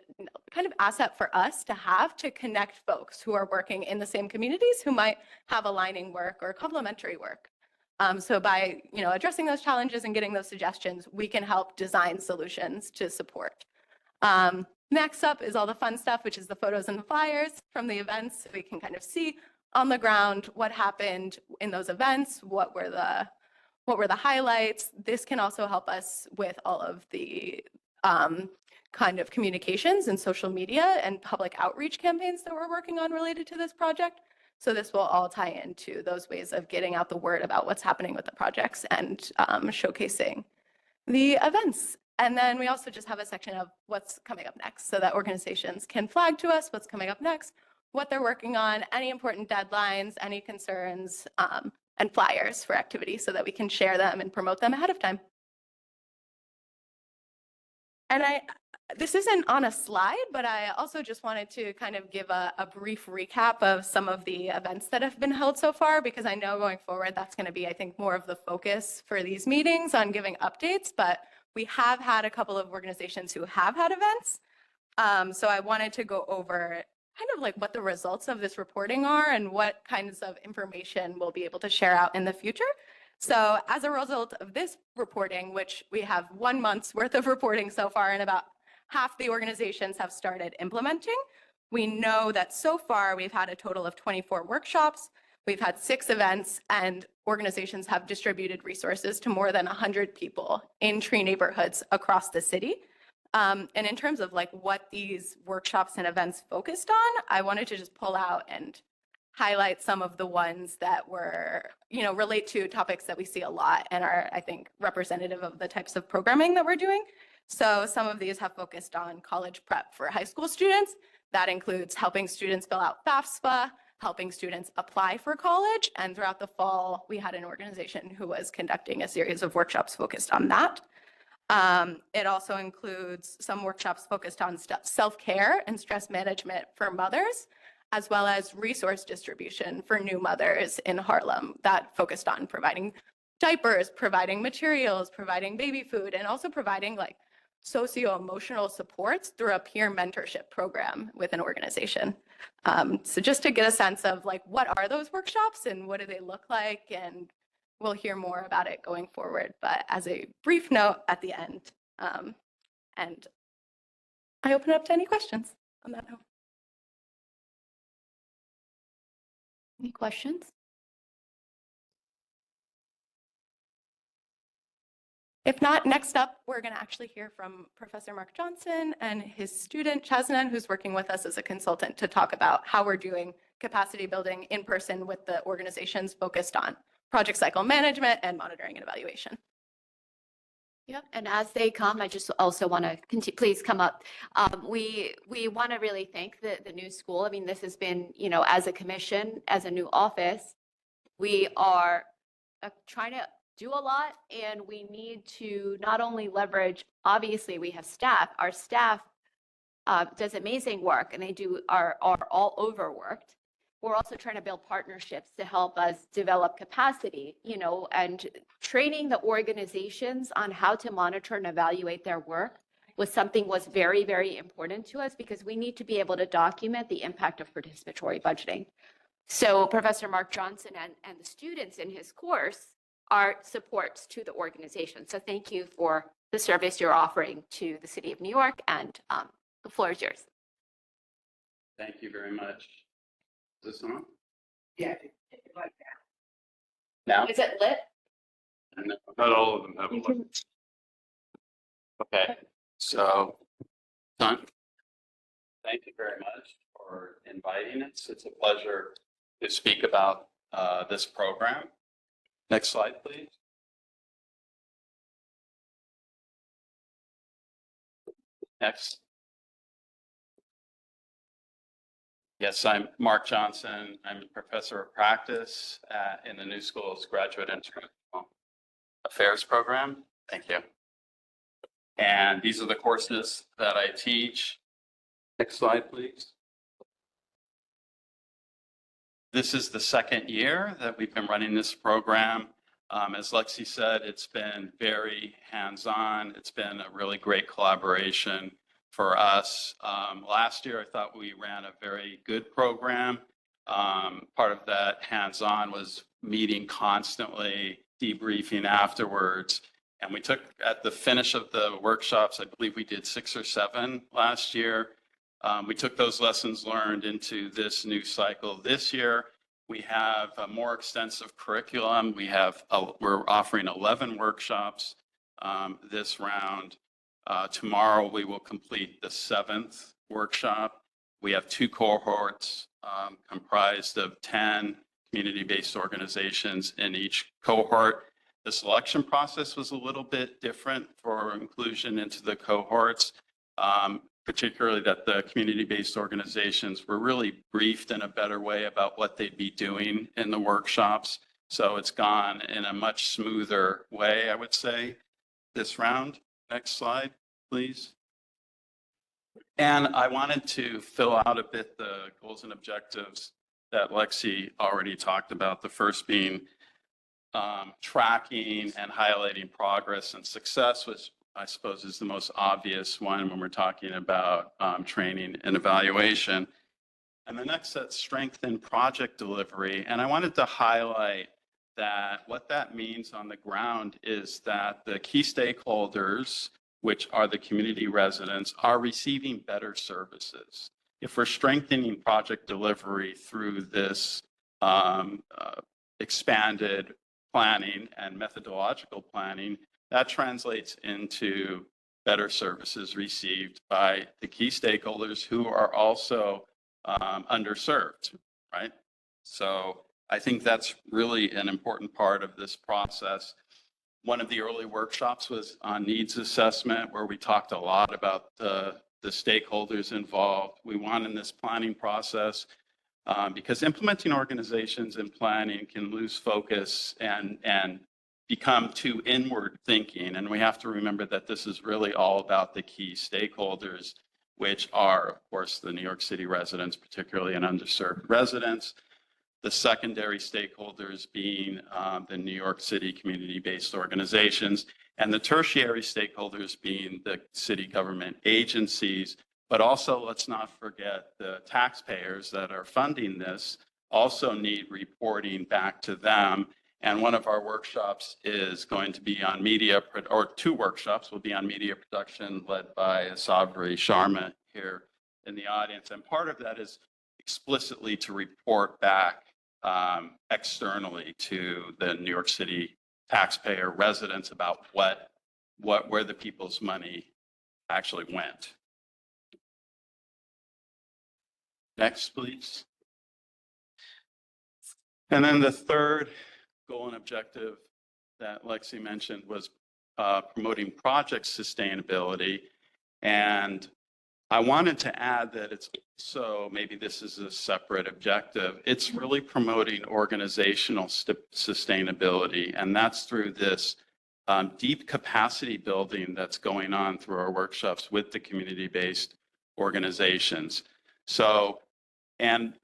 kind of asset for us to have to connect folks who are working in the same communities who might have aligning work or complementary work. So by addressing those challenges and getting those suggestions, we can help design solutions to support. Next up is all the fun stuff, which is the photos and the flyers from the events. So we can kind of see on the ground what happened in those events, what were the highlights. This can also help us with all of the kind of communications and social media and public outreach campaigns that we're working on related to this project. So this will all tie into those ways of getting out the word about what's happening with the projects and showcasing the events. And then we also just have a section of what's coming up next so that organizations can flag to us what's coming up next, what they're working on, any important deadlines, any concerns, and flyers for activities so that we can share them and promote them ahead of time. And this isn't on a slide, but I also just wanted to kind of give a brief recap of some of the events that have been held so far, because I know going forward, that's going to be, I think, more of the focus for these meetings on giving updates, but we have had a couple of organizations who have had events. So I wanted to go over kind of like what the results of this reporting are and what kinds of information we'll be able to share out in the future. So as a result of this reporting, which we have 1 month's worth of reporting so far and about half the organizations have started implementing, we know that so far we've had a total of 24 workshops, we've had 6 events, and organizations have distributed resources to more than 100 people in TRIE neighborhoods across the city. And in terms of like what these workshops and events focused on, I wanted to just pull out and highlight some of the ones that were, relate to topics that we see a lot and are, I think, representative of the types of programming that we're doing. So some of these have focused on college prep for high school students. That includes helping students fill out FAFSA, helping students apply for college. And throughout the fall, we had an organization who was conducting a series of workshops focused on that. It also includes some workshops focused on self-care and stress management for mothers, as well as resource distribution for new mothers in Harlem that focused on providing diapers, providing materials, providing baby food, and also providing like socio-emotional supports through a peer mentorship program with an organization. So just to get a sense of like, what are those workshops and what do they look like? And we'll hear more about it going forward, but as a brief note at the end. And I open it up to any questions on that note. Any questions? If not, next up, we're going to actually hear from Professor Mark Johnson and his student, Chasnan, who's working with us as a consultant to talk about how we're doing capacity building in person with the organizations focused on project cycle management and monitoring and evaluation. Yep, and as they come, I just also want to continue, please come up. We want to really thank the new school. I mean, this has been, as a commission, as a new office, we are trying to do a lot, and we need to not only leverage, obviously we have staff, our staff does amazing work and they are all overworked. We're also trying to build partnerships to help us develop capacity, and training the organizations on how to monitor and evaluate their work was very, very important to us because we need to be able to document the impact of participatory budgeting. So Professor Mark Johnson and the students in his course are supports to the organization. So thank you for the service you're offering to the City of New York, and the floor is yours. Thank you very much. Is this on? Yeah. Now? Is it lit? No, not all of them have a light. Okay, so, done. Thank you very much for inviting us. It's a pleasure to speak about this program. Next slide, please. Next. Yes, I'm Mark Johnson. I'm a professor of practice in the New School's Graduate International Affairs program. Thank you. And these are the courses that I teach. Next slide, please. This is the second year that we've been running this program. As Lexi said, it's been very hands-on. It's been a really great collaboration for us. Last year, I thought we ran a very good program. Part of that hands-on was meeting constantly, debriefing afterwards. And we took, at the finish of the workshops, I believe we did 6 or 7 last year. We took those lessons learned into this new cycle this year. We have a more extensive curriculum. We're offering 11 workshops this round. Tomorrow, we will complete the 7th workshop. We have 2 cohorts comprised of 10 community-based organizations in each cohort. The selection process was a little bit different for inclusion into the cohorts, particularly that the community-based organizations were really briefed in a better way about what they'd be doing in the workshops. So it's gone in a much smoother way, I would say, this round. Next slide, please. And I wanted to fill out a bit the goals and objectives that Lexi already talked about. The first being tracking and highlighting progress and success, which I suppose is the most obvious one when we're talking about training and evaluation. And the next set, strengthen project delivery. And I wanted to highlight that what that means on the ground is that the key stakeholders, which are the community residents, are receiving better services. If we're strengthening project delivery through this expanded planning and methodological planning, that translates into better services received by the key stakeholders who are also underserved, right? So I think that's really an important part of this process. One of the early workshops was on needs assessment, where we talked a lot about the stakeholders involved. We want in this planning process, because implementing organizations and planning can lose focus and become too inward thinking. And we have to remember that this is really all about the key stakeholders, which are, of course, the New York City residents, particularly and underserved residents, the secondary stakeholders being the New York City community-based organizations, and the tertiary stakeholders being the city government agencies. But also, let's not forget the taxpayers that are funding this also need reporting back to them. And one of our workshops is going to be on media, or two workshops will be on media production, led by Sabri Sharma here in the audience. And part of that is explicitly to report back externally to the New York City taxpayer residents about where the people's money actually went. Next, please. And then the third goal and objective that Lexi mentioned was promoting project sustainability. And I wanted to add that it's so, maybe this is a separate objective, it's really promoting organizational sustainability. And that's through this deep capacity building that's going on through our workshops with the community-based organizations. So, and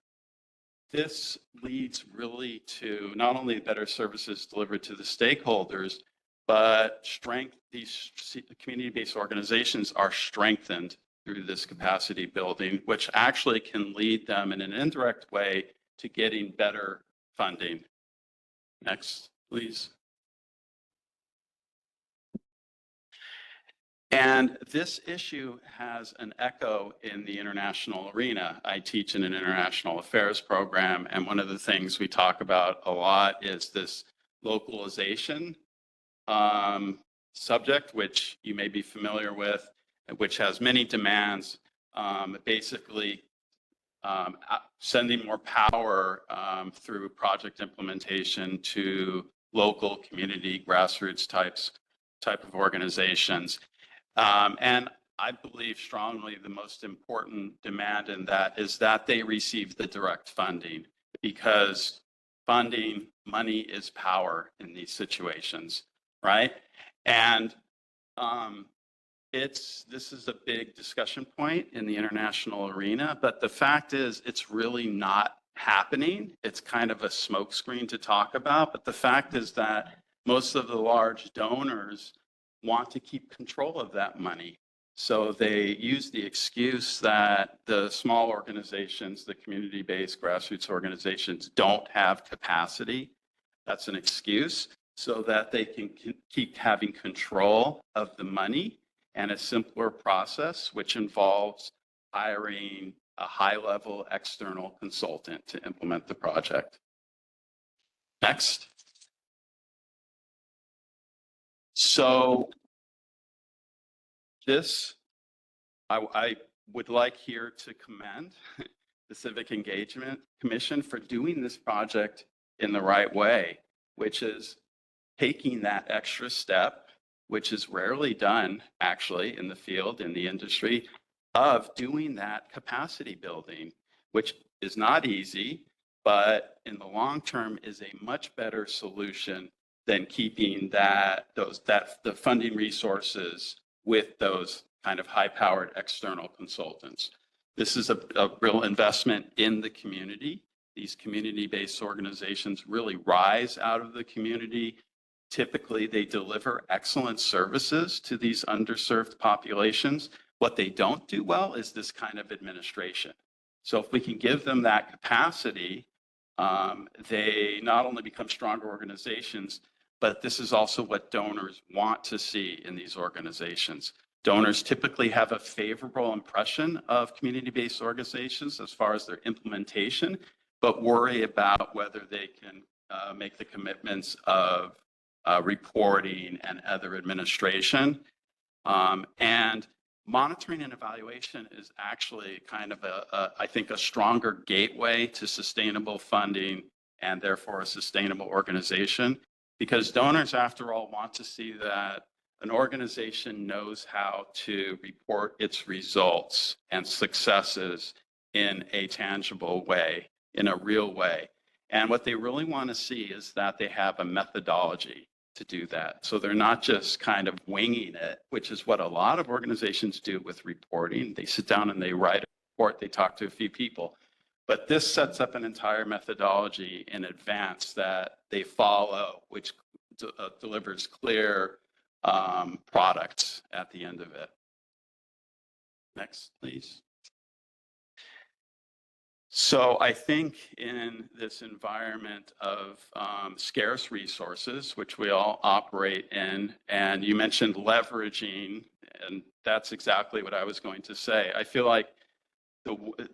this leads really to not only better services delivered to the stakeholders, but these community-based organizations are strengthened through this capacity building, which actually can lead them in an indirect way to getting better funding. Next, please. And this issue has an echo in the international arena. I teach in an international affairs program, and one of the things we talk about a lot is this localization subject, which you may be familiar with, which has many demands, basically sending more power through project implementation to local community grassroots type of organizations. And I believe strongly the most important demand in that is that they receive the direct funding, because money is power in these situations, right? And this is a big discussion point in the international arena, but the fact is it's really not happening. It's kind of a smokescreen to talk about, but the fact is that most of the large donors want to keep control of that money. So they use the excuse that the small organizations, the community-based grassroots organizations, don't have capacity. That's an excuse, so that they can keep having control of the money, and a simpler process, which involves hiring a high-level external consultant to implement the project. Next. So I would like here to commend the Civic Engagement Commission for doing this project in the right way, which is taking that extra step, which is rarely done actually in the field, in the industry, of doing that capacity building, which is not easy, but in the long term is a much better solution than keeping the funding resources with those kind of high-powered external consultants. This is a real investment in the community. These community-based organizations really rise out of the community. Typically, they deliver excellent services to these underserved populations. What they don't do well is this kind of administration. So if we can give them that capacity, they not only become stronger organizations, but this is also what donors want to see in these organizations. Donors typically have a favorable impression of community-based organizations as far as their implementation, but worry about whether they can make the commitments of reporting and other administration. And monitoring and evaluation is actually kind of I think, a stronger gateway to sustainable funding and therefore a sustainable organization, because donors, after all, want to see that an organization knows how to report its results and successes in a tangible way, in a real way. And what they really want to see is that they have a methodology to do that. So they're not just kind of winging it, which is what a lot of organizations do with reporting. They sit down and they write a report, they talk to a few people. But this sets up an entire methodology in advance that they follow, which delivers clear products at the end of it. Next, please. So I think in this environment of scarce resources, which we all operate in, and you mentioned leveraging, and that's exactly what I was going to say. I feel like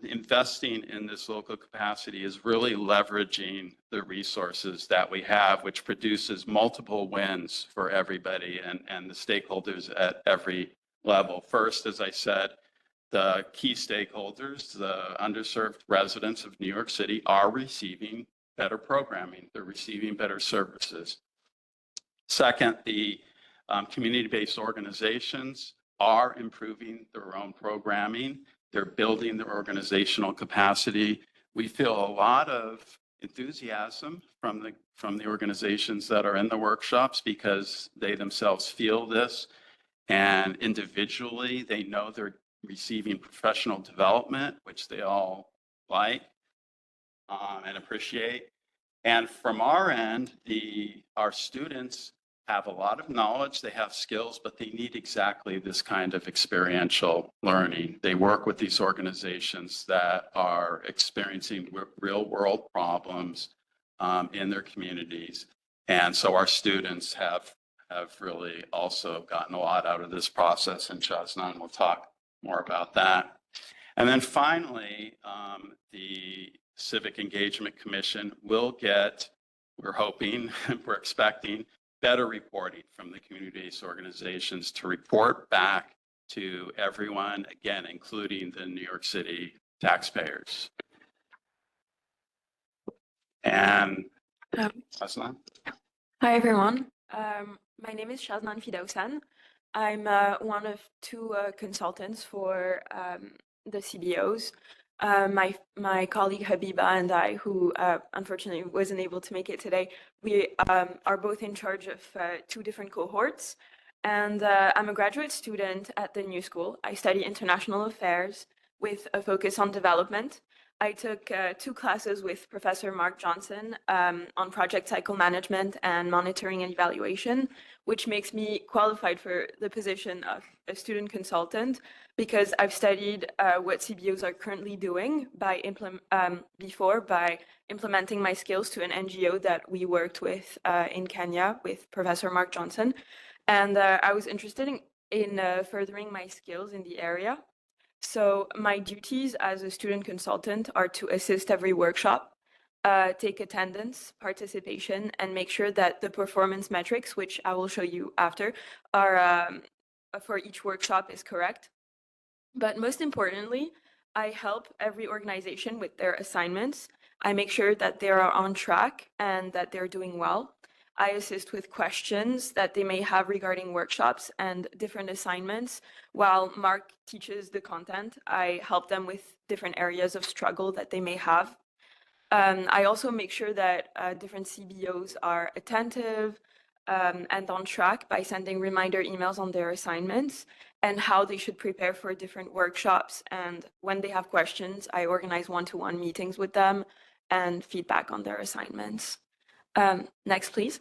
investing in this local capacity is really leveraging the resources that we have, which produces multiple wins for everybody and the stakeholders at every level. First, as I said, the key stakeholders, the underserved residents of New York City, are receiving better programming. They're receiving better services. Second, the community-based organizations are improving their own programming. They're building their organizational capacity. We feel a lot of enthusiasm from the organizations that are in the workshops because they themselves feel this, and individually they know they're receiving professional development, which they all like and appreciate. And from our end, our students have a lot of knowledge, they have skills, but they need exactly this kind of experiential learning. They work with these organizations that are experiencing real world problems in their communities. And so our students have really also gotten a lot out of this process, and Shaznan will talk more about that. And then finally, the Civic Engagement Commission will get, we're hoping, we're expecting, better reporting from the community-based organizations to report back to everyone, again, including the New York City taxpayers. And Shaznan? Hi, everyone. My name is Shaznan Fidausan. I'm one of two consultants for the CBOs. My colleague Habiba and I, who unfortunately wasn't able to make it today, we are both in charge of two different cohorts. And I'm a graduate student at the New School. I study international affairs with a focus on development. I took two classes with Professor Mark Johnson on project cycle management and monitoring and evaluation, which makes me qualified for the position of a student consultant because I've studied what CBOs are currently doing by implementing my skills to an NGO that we worked with in Kenya with Professor Mark Johnson. And I was interested in furthering my skills in the area. So my duties as a student consultant are to assist every workshop, take attendance, participation, and make sure that the performance metrics, which I will show you after, are for each workshop is correct. But most importantly, I help every organization with their assignments. I make sure that they are on track and that they're doing well. I assist with questions that they may have regarding workshops and different assignments. While Mark teaches the content, I help them with different areas of struggle that they may have. I also make sure that different CBOs are attentive and on track by sending reminder emails on their assignments and how they should prepare for different workshops. And when they have questions, I organize one-to-one meetings with them and feedback on their assignments. Next, please.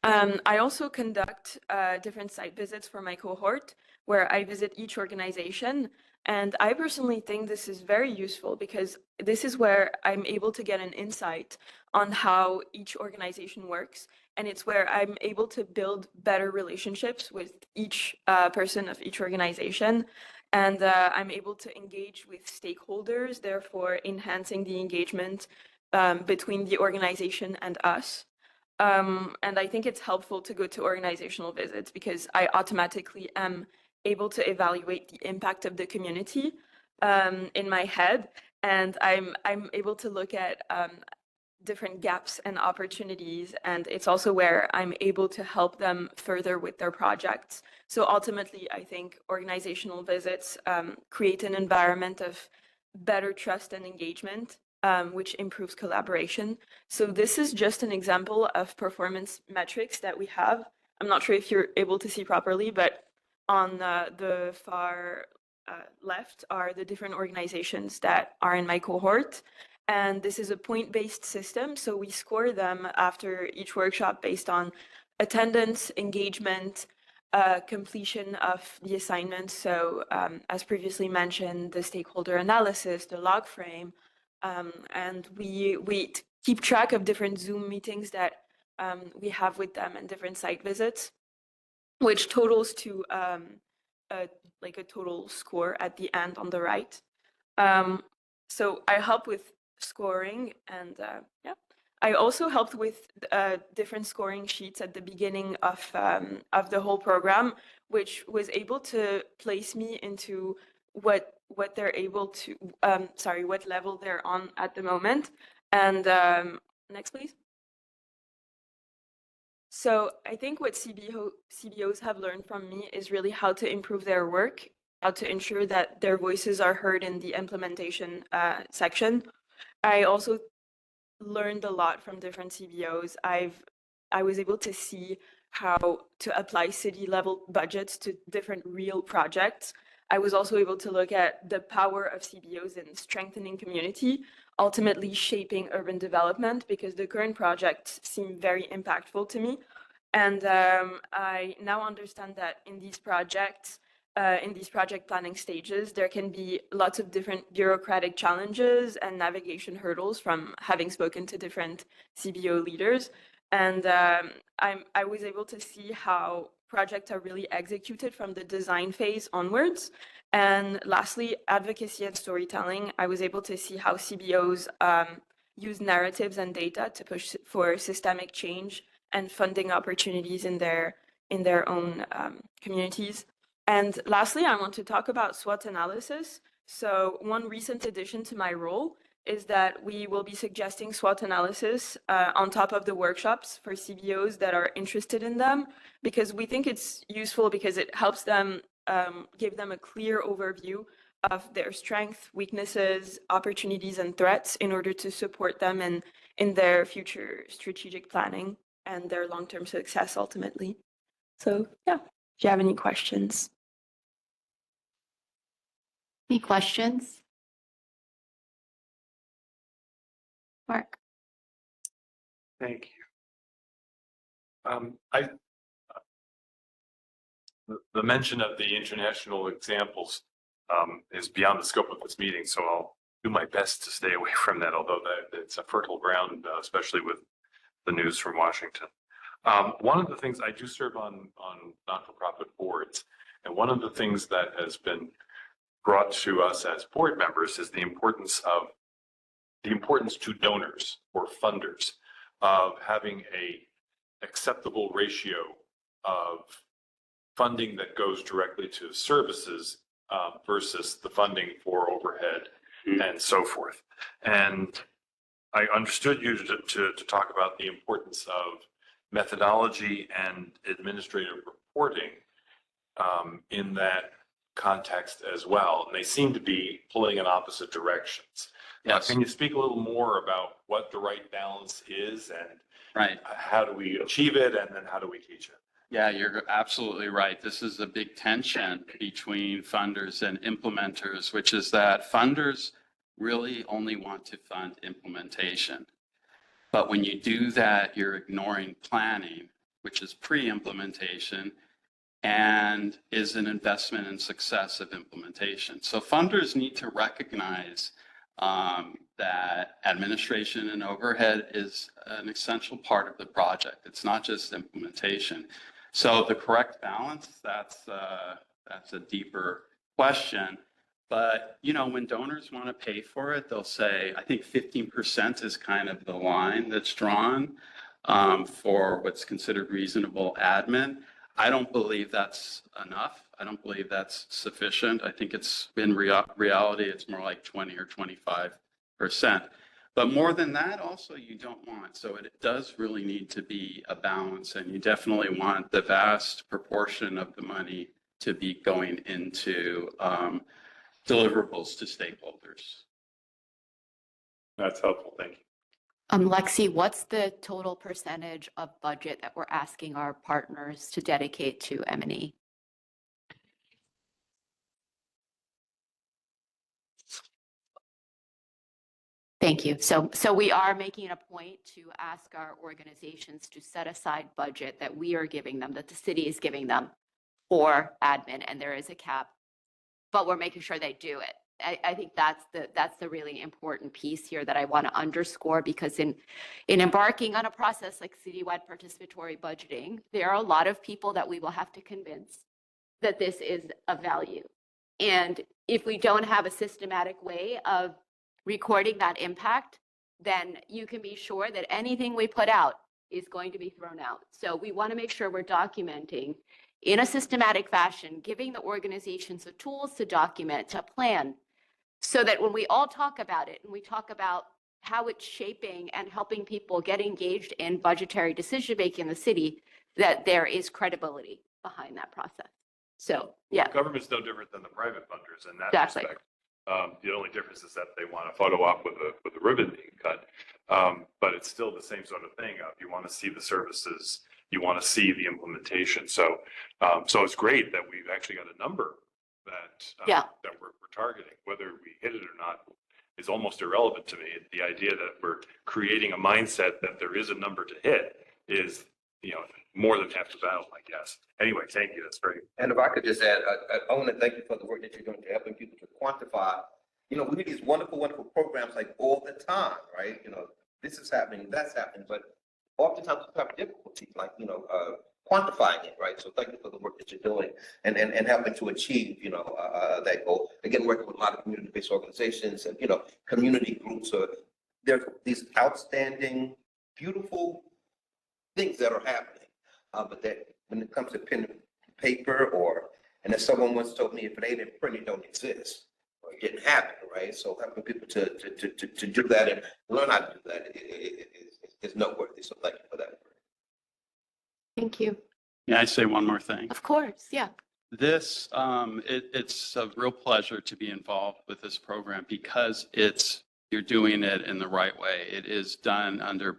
I also conduct different site visits for my cohort where I visit each organization. And I personally think this is very useful because this is where I'm able to get an insight on how each organization works. And it's where I'm able to build better relationships with each person of each organization. And I'm able to engage with stakeholders, therefore enhancing the engagement between the organization and us. And I think it's helpful to go to organizational visits because I automatically am able to evaluate the impact of the community in my head. And I'm able to look at different gaps and opportunities. And it's also where I'm able to help them further with their projects. So ultimately, I think organizational visits create an environment of better trust and engagement, which improves collaboration. So this is just an example of performance metrics that we have. I'm not sure if you're able to see properly, but on the far left are the different organizations that are in my cohort. And this is a point-based system. So we score them after each workshop based on attendance, engagement, completion of the assignment. So as previously mentioned, the stakeholder analysis, the log frame, and we keep track of different Zoom meetings that we have with them and different site visits, which totals to like a total score at the end on the right. So I help with scoring and yeah. I also helped with different scoring sheets at the beginning of the whole program, which was able to place me into what they're able to, what level they're on at the moment. And next, please. So I think what CBOs have learned from me is really how to improve their work, how to ensure that their voices are heard in the implementation section. I also learned a lot from different CBOs. I was able to see how to apply city level budgets to different real projects. I was also able to look at the power of CBOs in strengthening community, ultimately shaping urban development, because the current projects seem very impactful to me. And I now understand that in these projects, in these project planning stages, there can be lots of different bureaucratic challenges and navigation hurdles from having spoken to different CBO leaders. And I was able to see how projects are really executed from the design phase onwards. And lastly, advocacy and storytelling. I was able to see how CBOs use narratives and data to push for systemic change and funding opportunities in their own communities. And lastly, I want to talk about SWOT analysis. So one recent addition to my role is that we will be suggesting SWOT analysis on top of the workshops for CBOs that are interested in them, because we think it's useful because it helps them give them a clear overview of their strengths, weaknesses, opportunities, and threats in order to support them in their future strategic planning and their long-term success ultimately. So yeah, if you have any questions. Any questions? Mark. Thank you. The mention of the international examples is beyond the scope of this meeting, so I'll do my best to stay away from that, although it's a fertile ground, especially with the news from Washington. One of the things I do serve on not-for-profit boards, and one of the things that has been brought to us as board members is the importance to donors or funders of having a acceptable ratio of funding that goes directly to services versus the funding for overhead and so forth. And I understood you to talk about the importance of methodology and administrative reporting in that context as well. And they seem to be pulling in opposite directions. Yes. Can you speak a little more about what the right balance is and Right. how do we achieve it, and then how do we teach it? Yeah, you're absolutely right. This is a big tension between funders and implementers, which is that funders really only want to fund implementation. But when you do that, you're ignoring planning, which is pre-implementation and is an investment in success of implementation. So funders need to recognize that administration and overhead is an essential part of the project. It's not just implementation. So the correct balance, that's a deeper question. But, you know, when donors want to pay for it, they'll say, I think 15% is kind of the line that's drawn. for what's considered reasonable admin. I don't believe that's enough. I don't believe that's sufficient. I think it's in reality, it's more like 20 or 25%. But more than that, also you don't want. So it does really need to be a balance, and you definitely want the vast proportion of the money to be going into deliverables to stakeholders. That's helpful. Thank you. Lexi, what's the total percentage of budget that we're asking our partners to dedicate to M&E? Thank you. So we are making a point to ask our organizations to set aside budget that we are giving them, that the city is giving them for admin, and there is a cap, but we're making sure they do it. I think that's the really important piece here that I want to underscore, because in embarking on a process like citywide participatory budgeting, there are a lot of people that we will have to convince that this is of value. And if we don't have a systematic way of recording that impact, then you can be sure that anything we put out is going to be thrown out. So we want to make sure we're documenting in a systematic fashion, giving the organizations the tools to document, to plan, so that when we all talk about it and we talk about how it's shaping and helping people get engaged in budgetary decision-making in the city, that there is credibility behind that process. So, yeah. Government's no different than the private funders in that Exactly. respect. The only difference is that they want a photo op with a ribbon being cut. But it's still the same sort of thing. You want to see the services, you want to see the implementation. So it's great that we've actually got a number that we're targeting. Whether we hit it or not is almost irrelevant to me. The idea that we're creating a mindset that there is a number to hit is, more than half the battle, I guess. Anyway, thank you. That's great. And if I could just add, I want to thank you for the work that you're doing to helping people to quantify. We do these wonderful, wonderful programs like all the time, right? This is happening, that's happening, but oftentimes we have difficulty, like, quantifying it, right? So thank you for the work that you're doing and helping to achieve, that goal. Again, working with a lot of community-based organizations and, community groups. So there's these outstanding, beautiful things that are happening. But that when it comes to pen and paper, and as someone once told me, if it ain't in print, it don't exist, or it didn't happen, right? So helping people to do that and learn how to do that is noteworthy. So thank you for that. Thank you. May I say one more thing? Of course, yeah. This, it's a real pleasure to be involved with this program because you're doing it in the right way. It is done under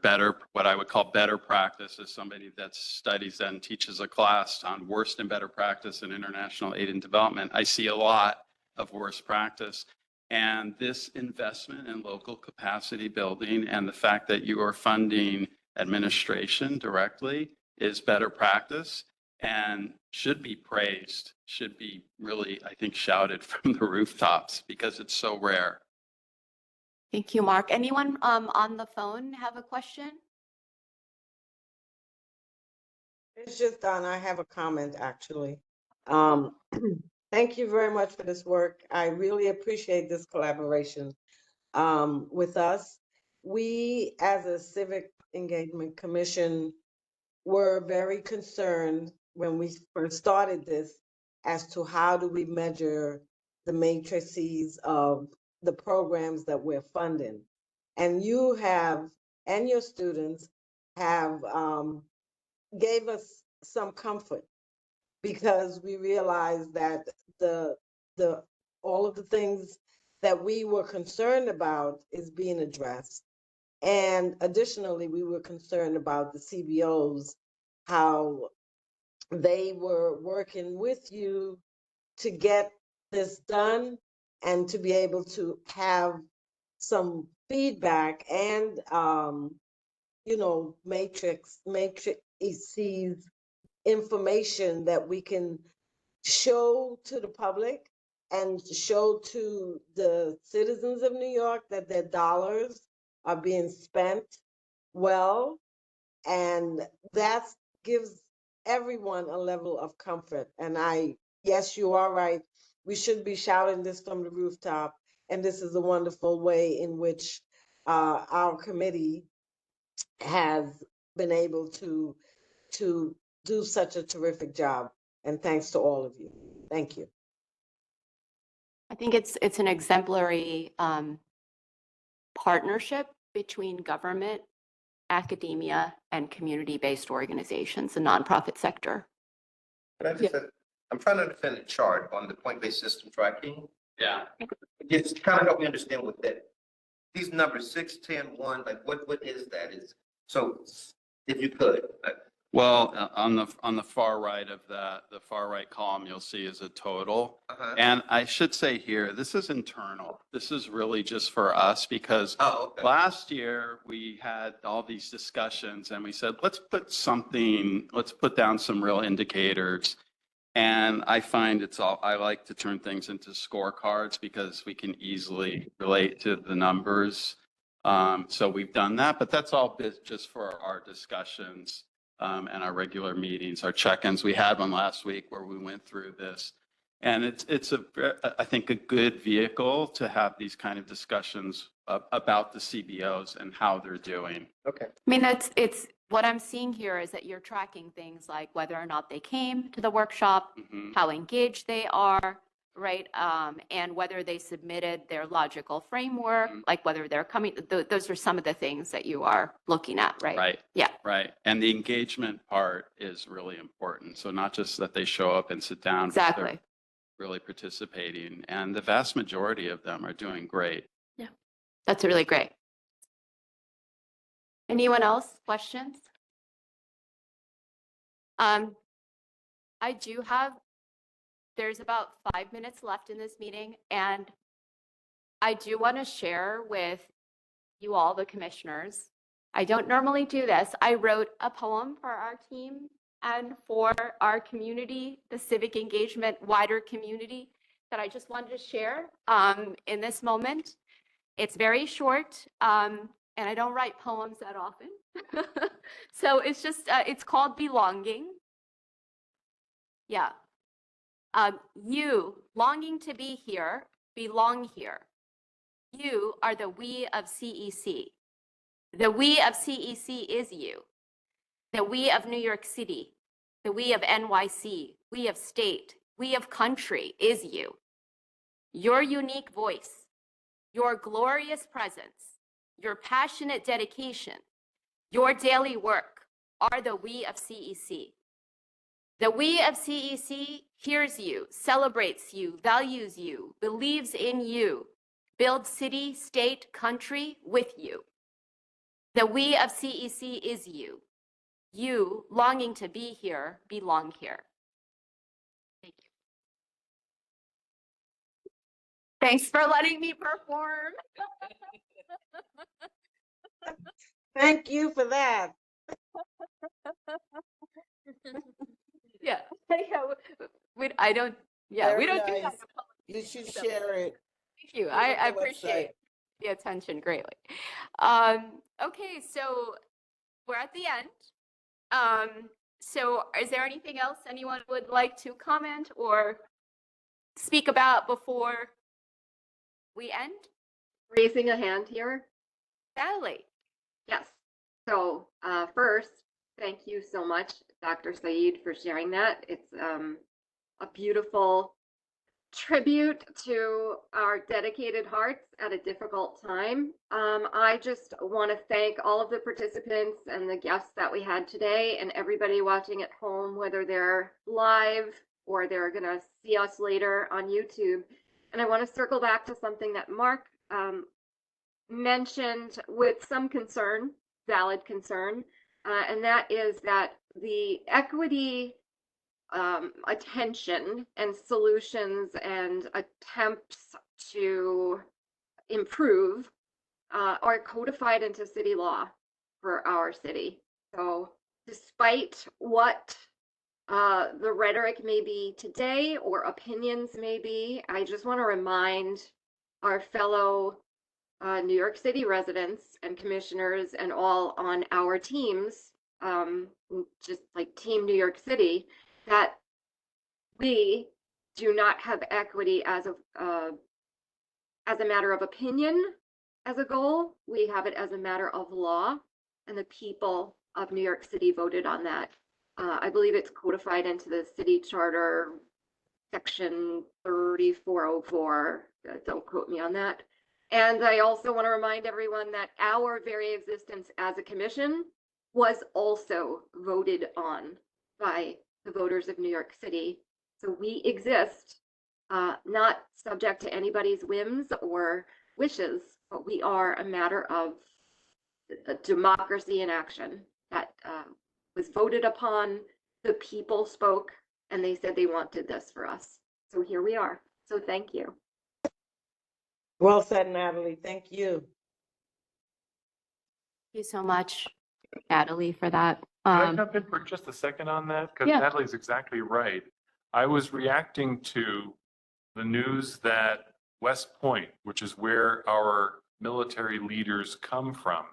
what I would call better practice. As somebody that studies and teaches a class on worst and better practice in international aid and development, I see a lot of worst practice. And this investment in local capacity building and the fact that you are funding administration directly is better practice and should be praised, should be really, I think, shouted from the rooftops because it's so rare. Thank you, Mark. Anyone on the phone have a question? It's just done. I have a comment, actually. Thank you very much for this work. I really appreciate this collaboration with us. We, as a Civic Engagement Commission, were very concerned when we first started this as to how do we measure the matrices of the programs that we're funding. And you have, and your students have gave us some comfort because we realized that all of the things that we were concerned about is being addressed. And additionally, we were concerned about the CBOs, how they were working with you to get this done and to be able to have some feedback and, matrices information that we can show to the public and show to the citizens of New York that their dollars are being spent well. And that gives everyone a level of comfort. And yes, you are right. We should be shouting this from the rooftop. And this is a wonderful way in which our committee has been able to do such a terrific job. And thanks to all of you. Thank you. I think it's an exemplary partnership between government, academia, and community-based organizations, the nonprofit sector. But I just, I'm trying to understand the chart on the point-based system tracking. Yeah. Just kind of help me understand what that, these numbers, 6, 10, 1, like what is that? So if you could. Well, on the far right of that, the far right column you'll see is a total. And I should say here, this is internal. This is really just for us because last year we had all these discussions and we said, let's put down some real indicators. And I find I like to turn things into scorecards because we can easily relate to the numbers. So we've done that, but that's all just for our discussions. And our regular meetings, our check-ins. We had one last week where we went through this. And it's I think a good vehicle to have these kind of discussions about the CBOs and how they're doing. Okay. I mean, it's what I'm seeing here is that you're tracking things like whether or not they came to the workshop, how engaged they are, right? And whether they submitted their logical framework, like whether they're coming, those are some of the things that you are looking at, right? Right. Yeah. Right. And the engagement part is really important. So not just that they show up and sit down, but Exactly. they're really participating. And the vast majority of them are doing great. Yeah. That's really great. Anyone else? Questions? There's about 5 minutes left in this meeting, and I do want to share with you all, the commissioners. I don't normally do this. I wrote a poem for our team and for our community, the civic engagement, wider community, that I just wanted to share in this moment. It's very short, and I don't write poems that often. So it's just, it's called Belonging. Yeah. You, longing to be here, belong here. You are the we of CEC. The we of CEC is you. The we of New York City, the we of NYC, we of state, we of country is you. Your unique voice, your glorious presence, your passionate dedication, your daily work are the we of CEC. The we of CEC hears you, celebrates you, values you, believes in you, builds city, state, country with you. The we of CEC is you. You, longing to be here, belong here. Thank you. Thanks for letting me perform. Thank you for that. Yeah. I don't, yeah, we Very don't do nice. that. You should share it. Thank you. Put it on I the appreciate website. the attention greatly. Okay, so we're at the end. So is there anything else anyone would like to comment or speak about before we end? Raising a hand here. Sally. Yes. So first, thank you so much, Dr. Saeed, for sharing that. It's a beautiful tribute to our dedicated hearts at a difficult time. I just want to thank all of the participants and the guests that we had today and everybody watching at home, whether they're live or they're going to see us later on YouTube. And I want to circle back to something that Mark mentioned with some concern, valid concern, and that is that the equity attention and solutions and attempts to improve are codified into city law for our city. So despite what the rhetoric may be today or opinions may be, I just want to remind our fellow New York City residents and commissioners and all on our teams, just like Team New York City, that we do not have equity as a matter of opinion as a goal. We have it as a matter of law, and the people of New York City voted on that. I believe it's codified into the city charter, section 3404. Don't quote me on that. And I also want to remind everyone that our very existence as a commission was also voted on by the voters of New York City. So we exist, not subject to anybody's whims or wishes, but we are a matter of a democracy in action that was voted upon. The people spoke and they said they wanted this for us. So here we are. So thank you. Well said, Natalie. Thank you. Thank you so much, Natalie, for that. Can I jump in for just a second on that? Because Yeah. Natalie's exactly right. I was reacting to the news that West Point, which is where our military leaders come from,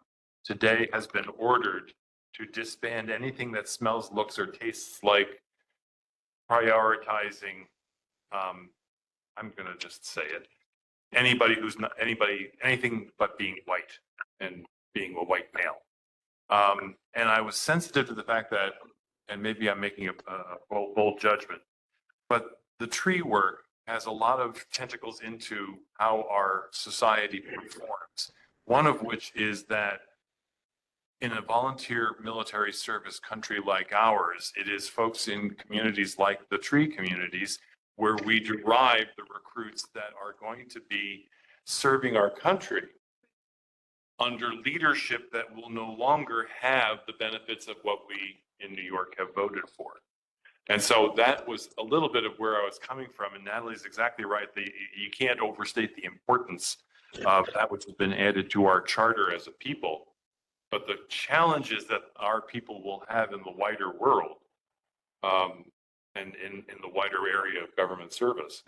today has been ordered to disband anything that smells, looks, or tastes like prioritizing, I'm going to just say it, anybody who's not anything but being white and being a white male. And I was sensitive to the fact that, and maybe I'm making a bold judgment, but the tree work has a lot of tentacles into how our society performs. One of which is that in a volunteer military service country like ours, it is folks in communities like the tree communities where we derive the recruits that are going to be serving our country under leadership that will no longer have the benefits of what we in New York have voted for. And so that was a little bit of where I was coming from. And Natalie's exactly right. You can't overstate the importance of that which has been added to our charter as a people. But the challenges that our people will have in the wider world and in the wider area of government service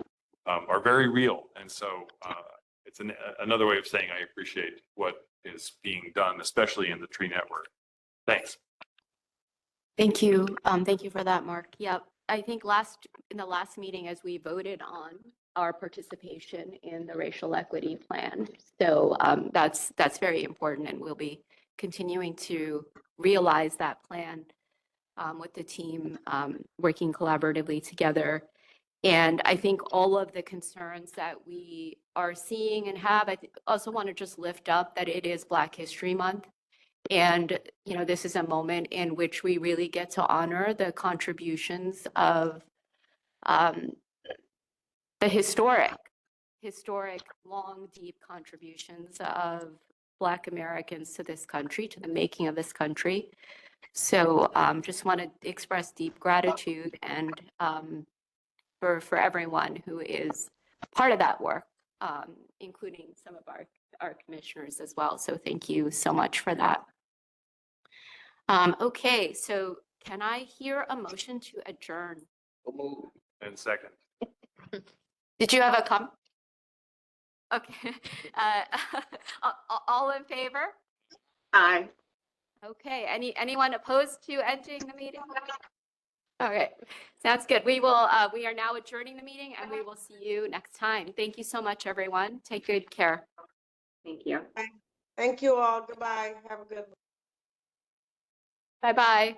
are very real. And so it's another way of saying I appreciate what is being done, especially in the tree network. Thanks. Thank you. Thank you for that, Mark. Yep. I think in the last meeting, as we voted on our participation in the racial equity plan. So that's very important, and we'll be continuing to realize that plan with the team working collaboratively together. And I think all of the concerns that we are seeing and have, I also want to just lift up that it is Black History Month. And, you know, this is a moment in which we really get to honor the contributions of the historic, long, deep contributions of Black Americans to this country, to the making of this country. So just want to express deep gratitude and for everyone who is part of that work, including some of our commissioners as well. So thank you so much for that. Okay, so can I hear a motion to adjourn? And second. Did you have a comment? Okay. All in favor? Aye. Okay, anyone opposed to ending the meeting? All right, sounds good. We are now adjourning the meeting and we will see you next time. Thank you so much, everyone. Take good care. Thank you. Thank you all. Goodbye. Have a good one. Bye-bye.